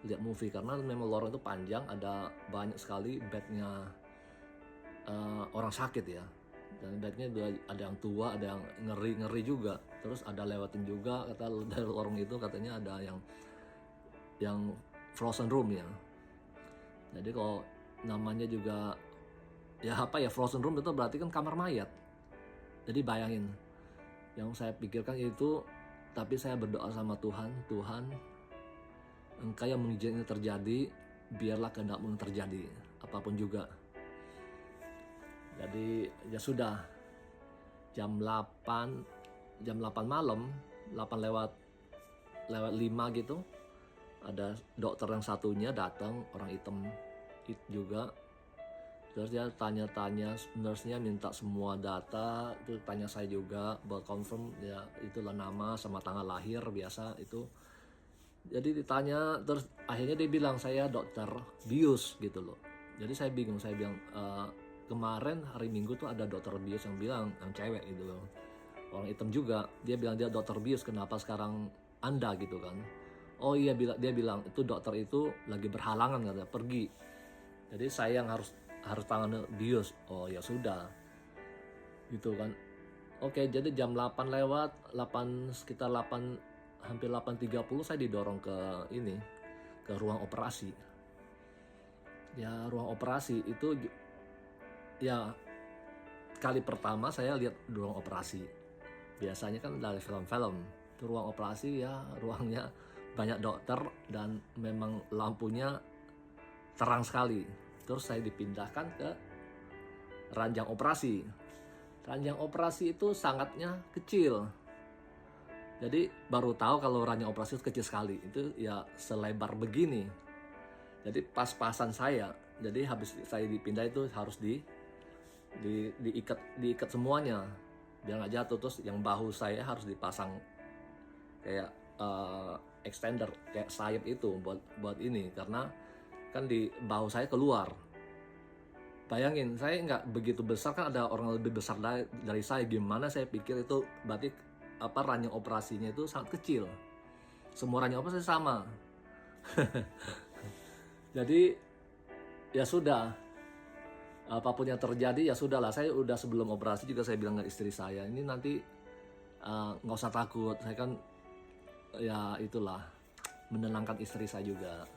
lihat movie, karena memang lorong itu panjang, ada banyak sekali bednya orang sakit ya, dan bednya ada yang tua, ada yang ngeri juga, terus ada lewatin juga kata dari lorong itu katanya ada yang frozen room ya. Jadi kalau namanya juga ya apa ya, frozen room itu berarti kan kamar mayat. Jadi bayangin, yang saya pikirkan itu, tapi saya berdoa sama Tuhan, Tuhan, Engkau yang mengizinkan ini terjadi, biarlah kehendak-Mu terjadi, apapun juga. Jadi ya sudah, jam 8 malam, 8 lewat 5 gitu, ada dokter yang satunya datang, orang hitam juga. Terus dia tanya-tanya, nurse-nya minta semua data, itu tanya saya juga, confirm ya itulah nama sama tanggal lahir biasa itu. Jadi ditanya, terus akhirnya dia bilang saya dokter bius gitu loh. Jadi saya bingung, saya bilang kemarin hari Minggu tuh ada dokter bius yang bilang, yang cewek gitu loh, orang hitam juga, dia bilang dia dokter bius, kenapa sekarang Anda gitu kan? Oh iya, dia bilang itu dokter itu lagi berhalangan katanya pergi. Jadi saya yang harus tangan bius. Oh ya sudah gitu kan. Oke, jadi jam 8 lewat 8 sekitar 8 hampir 8.30 saya didorong ke ruang operasi. Ya ruang operasi itu ya kali pertama saya lihat ruang operasi. Biasanya kan dari film-film itu ruang operasi ya, ruangnya banyak dokter dan memang lampunya terang sekali. Terus saya dipindahkan ke ranjang operasi. Ranjang operasi itu sangatnya kecil. Jadi baru tahu kalau ranjang operasi itu kecil sekali. Itu ya selebar begini. Jadi pas-pasan saya. Jadi habis saya dipindah itu harus diikat semuanya biar nggak jatuh. Terus yang bahu saya harus dipasang kayak extender, kayak sayap itu buat ini, karena kan di bahu saya keluar. Bayangin, saya nggak begitu besar, kan ada orang lebih besar dari saya. Gimana saya pikir itu berarti ranjang operasinya itu sangat kecil. Semua ranjang operasi sama. Jadi ya sudah, apapun yang terjadi ya sudahlah. Saya udah sebelum operasi juga saya bilang ke istri saya, ini nanti nggak usah takut. Saya kan ya itulah, menenangkan istri saya juga.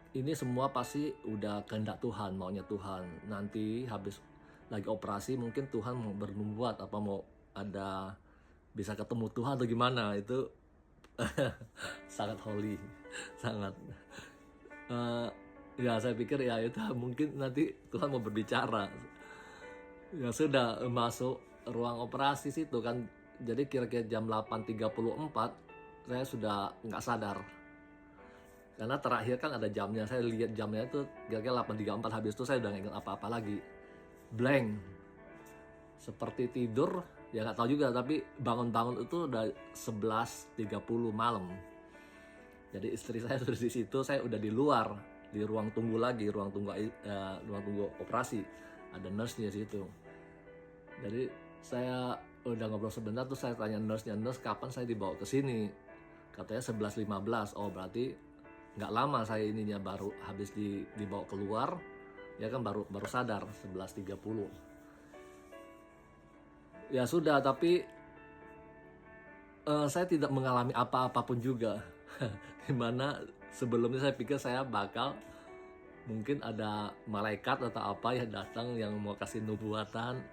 Ini semua pasti udah kehendak Tuhan, maunya Tuhan. Nanti habis lagi operasi mungkin Tuhan mau bernubuat apa, mau ada bisa ketemu Tuhan atau gimana, itu sangat holy, sangat ya saya pikir ya itu mungkin nanti Tuhan mau berbicara. Ya sudah, masuk ruang operasi situ kan, jadi kira-kira jam 8.34 saya sudah nggak sadar. Karena terakhir kan ada jamnya, saya lihat jamnya itu kira-kira 8.34, habis itu saya udah nggak ingat apa-apa lagi. Blank. Seperti tidur, ya nggak tahu juga, tapi bangun-bangun itu udah 11.30 malam. Jadi istri saya sudah di situ, saya udah di luar, di ruang tunggu lagi, ruang tunggu operasi. Ada nurse-nya di situ. Jadi saya udah ngobrol sebentar, terus saya tanya nurse-nya, nurse kapan saya dibawa ke sini? Katanya 11.15. Oh berarti nggak lama saya ininya, baru habis dibawa keluar ya kan, baru sadar 11.30. Ya sudah, tapi saya tidak mengalami apa-apapun juga. Dimana sebelumnya saya pikir saya bakal mungkin ada malaikat atau apa yang datang yang mau kasih nubuatan,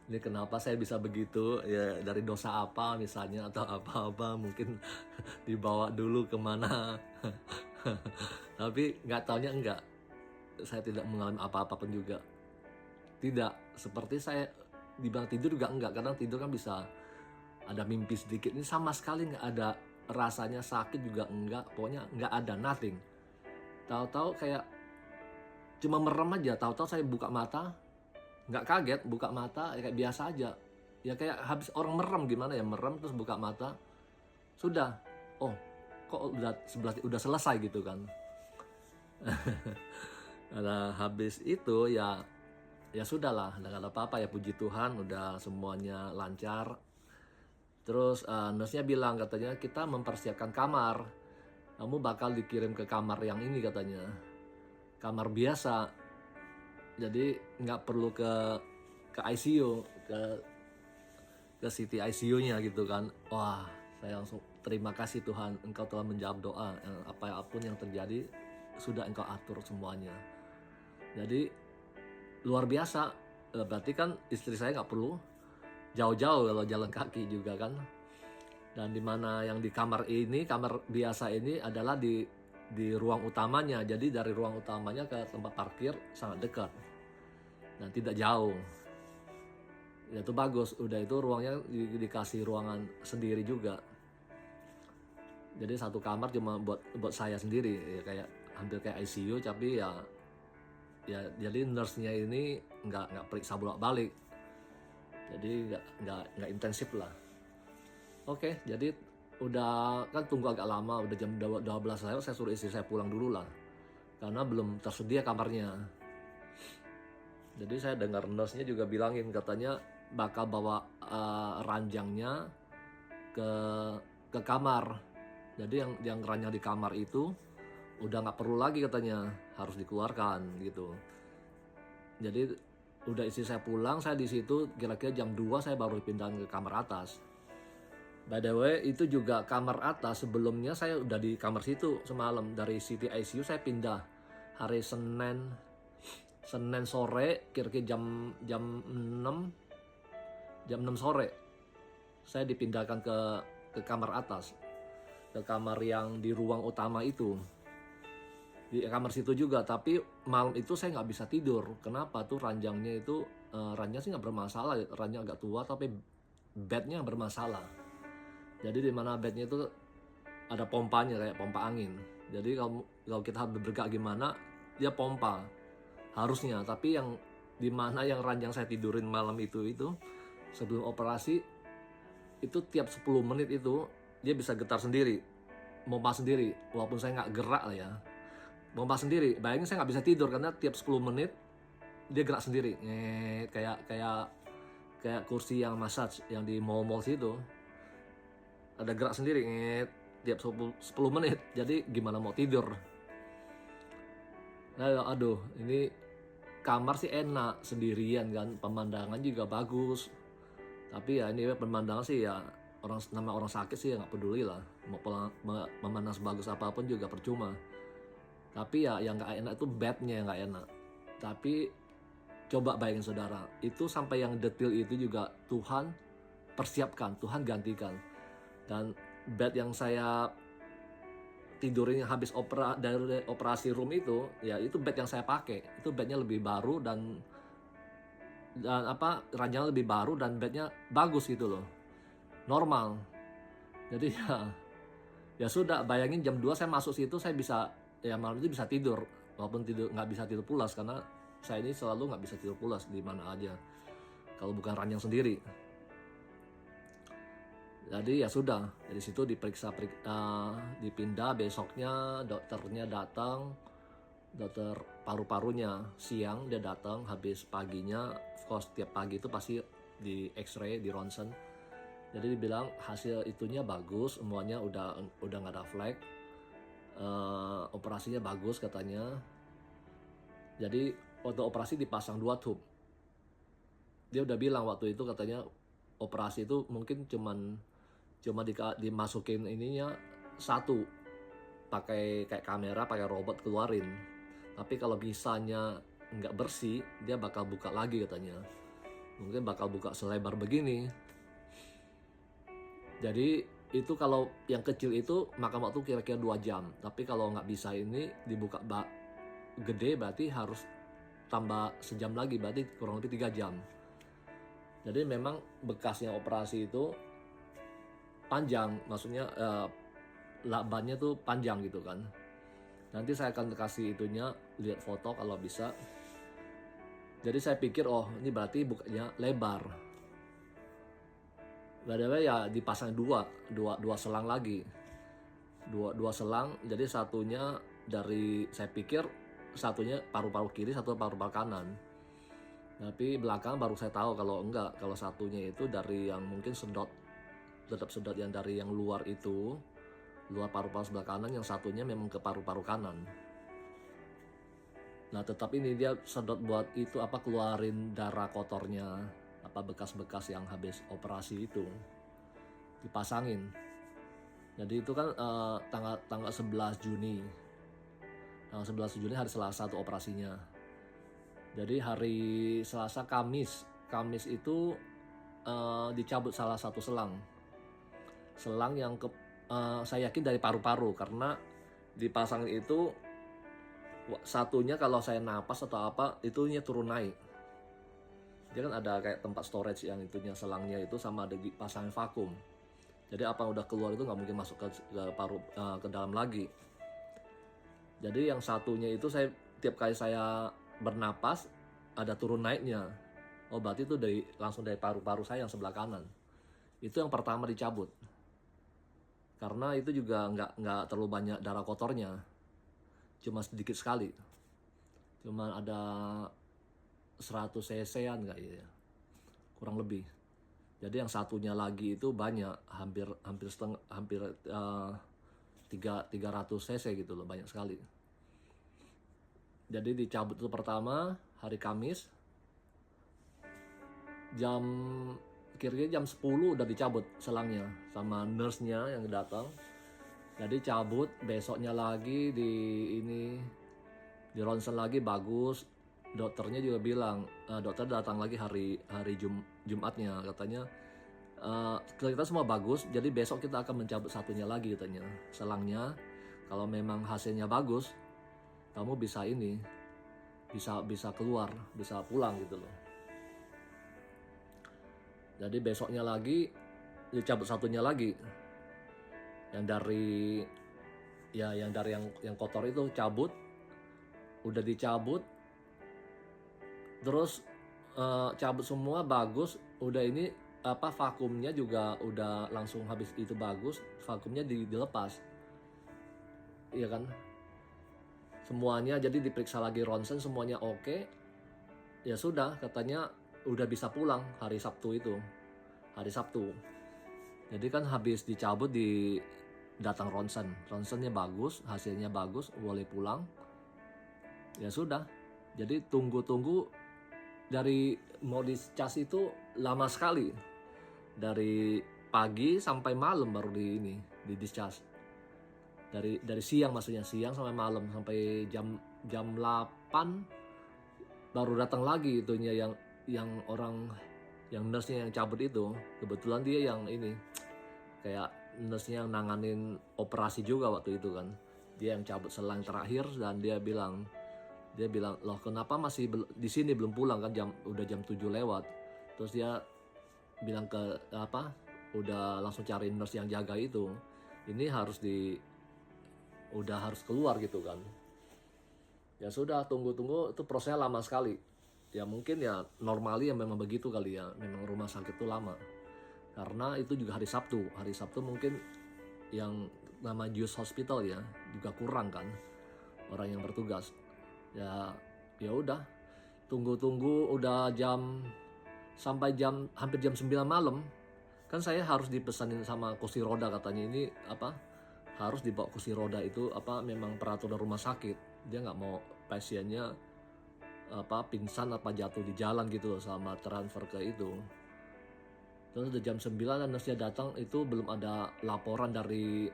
ini kenapa saya bisa begitu ya, dari dosa apa misalnya atau apa-apa, mungkin dibawa dulu kemana. Tapi nggak taunya enggak, saya tidak mengalami apa-apapun juga. Tidak, seperti saya dibilang tidur juga enggak, karena tidur kan bisa ada mimpi sedikit. Ini sama sekali nggak ada rasanya sakit juga enggak, pokoknya nggak ada, nothing. Tahu-tahu kayak cuma merem aja, tahu-tahu saya buka mata, nggak kaget, buka mata ya kayak biasa aja. Ya kayak habis orang merem gimana ya, merem terus buka mata, sudah, oh kok udah selesai gitu kan. Nah, habis itu ya sudahlah, nggak ada apa-apa ya, puji Tuhan udah semuanya lancar. Terus nurse-nya bilang katanya kita mempersiapkan kamar, kamu bakal dikirim ke kamar yang ini katanya, kamar biasa, jadi nggak perlu ke ICU, ke city ICU-nya gitu kan. Wah, saya langsung terima kasih Tuhan, Engkau telah menjawab doa. Apapun yang terjadi sudah Engkau atur semuanya. Jadi luar biasa. Berarti kan istri saya nggak perlu jauh-jauh kalau jalan kaki juga kan. Dan dimana yang di kamar ini, kamar biasa ini adalah di ruang utamanya. Jadi dari ruang utamanya ke tempat parkir sangat dekat dan tidak jauh. Ya itu bagus, udah itu ruangnya dikasih ruangan sendiri juga. Jadi satu kamar cuma buat saya sendiri, ya kayak hampir kayak ICU, tapi ya jadi nurse-nya ini nggak periksa bolak-balik. Jadi nggak intensif lah. Oke, jadi udah kan tunggu agak lama, udah jam 12 saya suruh istri saya pulang dulu lah. Karena belum tersedia kamarnya. Jadi saya dengar nurse-nya juga bilangin katanya bakal bawa ranjangnya ke kamar. Jadi yang ranjang di kamar itu udah nggak perlu lagi katanya, harus dikeluarkan gitu. Jadi udah istri saya pulang, saya di situ kira-kira jam 2 saya baru dipindahin ke kamar atas. By the way, itu juga kamar atas, sebelumnya saya udah di kamar situ semalam. Dari city ICU saya pindah hari Senin sore, kira-kira jam 6 sore saya dipindahkan ke kamar atas, ke kamar yang di ruang utama itu, di kamar situ juga. Tapi malam itu saya nggak bisa tidur. Kenapa tuh? Ranjangnya itu ranjang sih nggak bermasalah, ranjang agak tua, tapi bednya bermasalah. Jadi di mana bednya itu ada pompanya, kayak pompa angin. Jadi kalau kita bergerak gimana, dia pompa harusnya. Tapi yang di mana yang ranjang saya tidurin malam itu sebelum operasi itu tiap 10 menit itu dia bisa getar sendiri, pompa sendiri, walaupun saya nggak gerak lah ya, pompa sendiri. Bayangin saya nggak bisa tidur karena tiap 10 menit dia gerak sendiri, kayak kursi yang massage yang di mall-mall situ, ada gerak sendiri tiap 10 menit. Jadi gimana mau tidur? Nah, aduh, ini kamar sih enak sendirian kan, pemandangan juga bagus. Tapi ya ini pemandangan sih ya, nama orang sakit sih ya nggak peduli lah, mau memandang sebagus apapun juga percuma. Tapi ya yang nggak enak itu bednya yang nggak enak. Tapi coba bayangin saudara, itu sampai yang detail itu juga Tuhan persiapkan, Tuhan gantikan. Dan bed yang saya tidurin habis dari operasi room itu, ya itu bed yang saya pakai. Itu bednya lebih baru dan ranjangnya lebih baru dan bednya bagus gitu loh, normal. Jadi ya sudah, bayangin jam 2 saya masuk situ, saya bisa ya malam itu bisa tidur, walaupun nggak bisa tidur pulas karena saya ini selalu nggak bisa tidur pulas di mana aja kalau bukan ranjang sendiri. Jadi ya sudah, dari situ diperiksa, dipindah. Besoknya dokternya datang, dokter paru-parunya siang dia datang, habis paginya, of course tiap pagi itu pasti di X-ray, di ronsen. Jadi dibilang hasil itunya bagus, semuanya udah nggak ada flek, operasinya bagus katanya. Jadi waktu operasi dipasang 2 tube. Dia udah bilang waktu itu katanya operasi itu mungkin cuma dimasukin ininya 1, pakai kayak kamera, pakai robot keluarin. Tapi kalau misalnya nggak bersih, dia bakal buka lagi katanya. Mungkin bakal buka selebar begini. Jadi itu kalau yang kecil itu makan waktu kira-kira 2 jam. Tapi kalau nggak bisa ini dibuka gede, berarti harus tambah sejam lagi, berarti kurang lebih 3 jam. Jadi memang bekasnya operasi itu panjang, maksudnya labannya tuh panjang gitu kan. Nanti saya akan kasih itunya, lihat foto kalau bisa. Jadi saya pikir oh ini berarti bukanya lebar. Padahal ya dipasang dua selang lagi, dua selang. Jadi satunya saya pikir satunya paru-paru kiri, satu paru-paru kanan. Tapi belakang baru saya tahu kalau enggak, kalau satunya itu dari yang mungkin tetap sedot yang dari yang luar itu, luar paru-paru sebelah kanan, yang satunya memang ke paru-paru kanan. Nah tetap ini dia sedot buat itu keluarin darah kotornya, bekas-bekas yang habis operasi itu dipasangin. Jadi itu kan tanggal 11 Juni. Tanggal 11 Juni hari Selasa tuh operasinya. Jadi hari Selasa Kamis itu dicabut salah satu selang yang saya yakin dari paru-paru, karena dipasang itu satunya kalau saya napas atau itunya turun naik. Dia kan ada kayak tempat storage yang itunya, selangnya itu sama ada dipasangin vakum. Jadi apa yang udah keluar itu nggak mungkin masuk ke ke dalam lagi. Jadi yang satunya itu tiap kali saya bernapas ada turun naiknya. Oh berarti itu langsung dari paru-paru saya yang sebelah kanan. Itu yang pertama dicabut. Karena itu juga nggak terlalu banyak darah kotornya. Cuma sedikit sekali. Cuma ada 100 cc-an nggak ya. Kurang lebih. Jadi yang satunya lagi itu banyak, hampir 300 cc gitu loh, banyak sekali. Jadi dicabut itu pertama hari Kamis, kira-kira jam 10 udah dicabut selangnya sama nurse-nya yang datang. Jadi cabut, besoknya lagi di ronsen lagi, bagus. Dokternya juga bilang, dokter datang lagi hari Jumatnya, katanya kita semua bagus, jadi besok kita akan mencabut satunya lagi katanya, selangnya. Kalau memang hasilnya bagus, kamu bisa keluar, bisa pulang gitu loh. Jadi besoknya lagi dicabut satunya lagi, yang dari yang kotor itu cabut, udah dicabut. Terus cabut semua bagus, udah ini vakumnya juga udah langsung habis itu bagus, vakumnya dilepas, iya kan, semuanya. Jadi diperiksa lagi ronsen, semuanya oke. Ya sudah, katanya udah bisa pulang hari Sabtu. Jadi kan habis dicabut datang ronsennya bagus, hasilnya bagus, boleh pulang. Ya sudah, jadi tunggu dari mau dicas itu lama sekali, dari pagi sampai malam baru di dicas. Dari siang, maksudnya siang sampai malam, sampai jam 8 baru datang lagi itunya yang orang, yang nurse-nya yang cabut itu. Kebetulan dia yang kayak nurse-nya yang nanganin operasi juga waktu itu kan. Dia yang cabut selang terakhir, dan dia bilang, loh kenapa masih di sini belum pulang kan, udah jam 7 lewat. Terus dia bilang udah langsung cari nurse yang jaga itu, ini udah harus keluar gitu kan. Ya sudah, tunggu itu prosesnya lama sekali. Ya mungkin ya normally memang begitu kali ya, memang rumah sakit itu lama. Karena itu juga hari Sabtu mungkin yang nama Jus Hospital ya juga kurang kan orang yang bertugas. Ya udah, tunggu udah sampai hampir jam 9 malam kan saya harus dipesanin sama kursi roda, katanya ini harus dibawa kursi roda itu memang peraturan rumah sakit. Dia nggak mau pasiennya pingsan jatuh di jalan gitu sama transfer ke itu. Terus udah jam 9 dan nurse-nya datang, itu belum ada laporan dari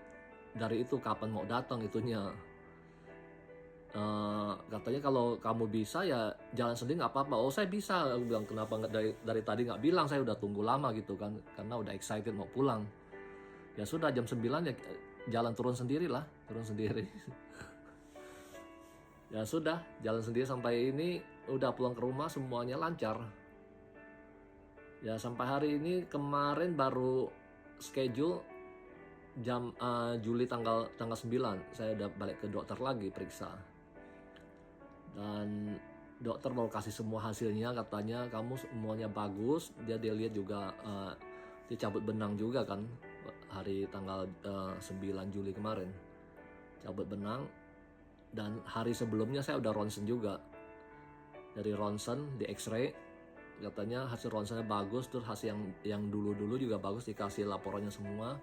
itu kapan mau datang itunya. Katanya kalau kamu bisa ya jalan sendiri nggak apa-apa. Oh saya bisa, aku bilang kenapa dari tadi nggak bilang, saya udah tunggu lama gitu kan, karena udah excited mau pulang. Ya sudah jam 9 ya jalan turun sendiri. Ya sudah jalan sendiri sampai ini, udah pulang ke rumah semuanya lancar. Ya sampai hari ini, kemarin baru schedule Juli tanggal 9 saya udah balik ke dokter lagi periksa. Dan dokter baru kasih semua hasilnya, katanya kamu semuanya bagus. Dia lihat juga, dia cabut benang juga kan hari tanggal 9 Juli kemarin, cabut benang. Dan hari sebelumnya saya udah ronsen juga. Dari ronsen di X-ray, katanya hasil ronsennya bagus, terus hasil yang dulu-dulu juga bagus, dikasih laporannya semua.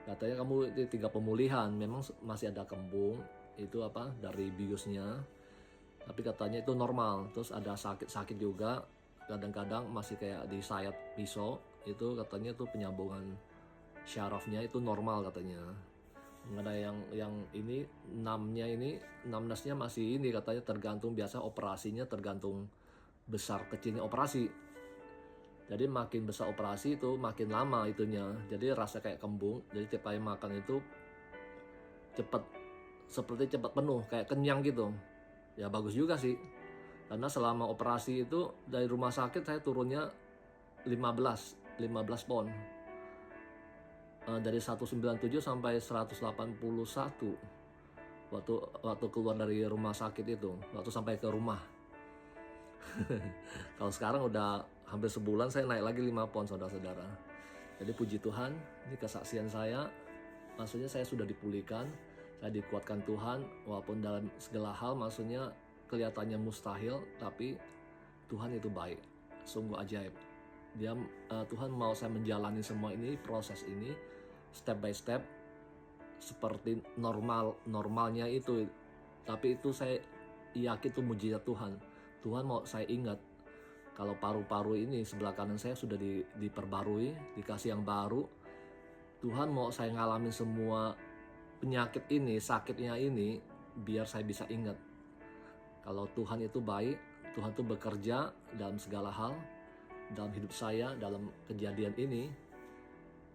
Katanya kamu itu 3 pemulihan, memang masih ada kembung itu dari biusnya, tapi katanya itu normal. Terus ada sakit juga, kadang-kadang masih kayak disayat pisau, itu katanya tuh penyambungan syarafnya itu normal katanya. Ada yang ini numbness-nya masih ini katanya, tergantung, biasa operasinya tergantung besar kecilnya operasi. Jadi makin besar operasi itu makin lama itunya. Jadi rasa kayak kembung. Jadi tiap kali makan itu seperti cepat penuh, kayak kenyang gitu. Ya bagus juga sih. Karena selama operasi itu dari rumah sakit saya turunnya 15 pon. Dari 197 sampai 181 waktu keluar dari rumah sakit itu, waktu sampai ke rumah. Kalau sekarang udah hampir sebulan saya naik lagi 5 pon, saudara-saudara. Jadi puji Tuhan, ini kesaksian saya. Maksudnya saya sudah dipulihkan, saya dikuatkan Tuhan, walaupun dalam segala hal maksudnya kelihatannya mustahil, tapi Tuhan itu baik, sungguh ajaib. Tuhan mau saya menjalani semua ini, proses ini step by step seperti normalnya itu. Tapi itu saya yakin itu mujizat Tuhan. Tuhan mau saya ingat kalau paru-paru ini sebelah kanan saya sudah diperbarui, dikasih yang baru. Tuhan mau saya ngalamin semua penyakit ini, sakitnya ini, biar saya bisa ingat kalau Tuhan itu baik, Tuhan itu bekerja dalam segala hal dalam hidup saya, dalam kejadian ini,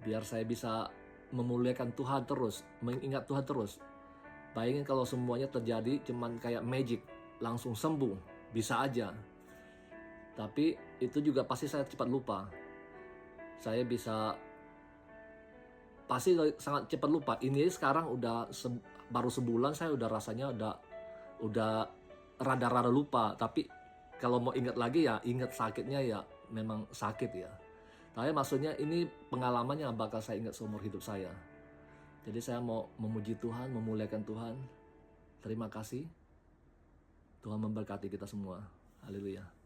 biar saya bisa memuliakan Tuhan terus, mengingat Tuhan terus. Bayangin kalau semuanya terjadi cuman kayak magic, langsung sembuh, bisa aja. Tapi itu juga pasti saya cepat lupa. Saya bisa pasti sangat cepat lupa. Ini sekarang udah baru sebulan saya udah rasanya udah rada-rada lupa. Tapi kalau mau ingat lagi ya ingat sakitnya, ya memang sakit ya. Tapi maksudnya ini pengalamannya bakal saya ingat seumur hidup saya. Jadi saya mau memuji Tuhan, memuliakan Tuhan. Terima kasih. Tuhan memberkati kita semua. Haleluya.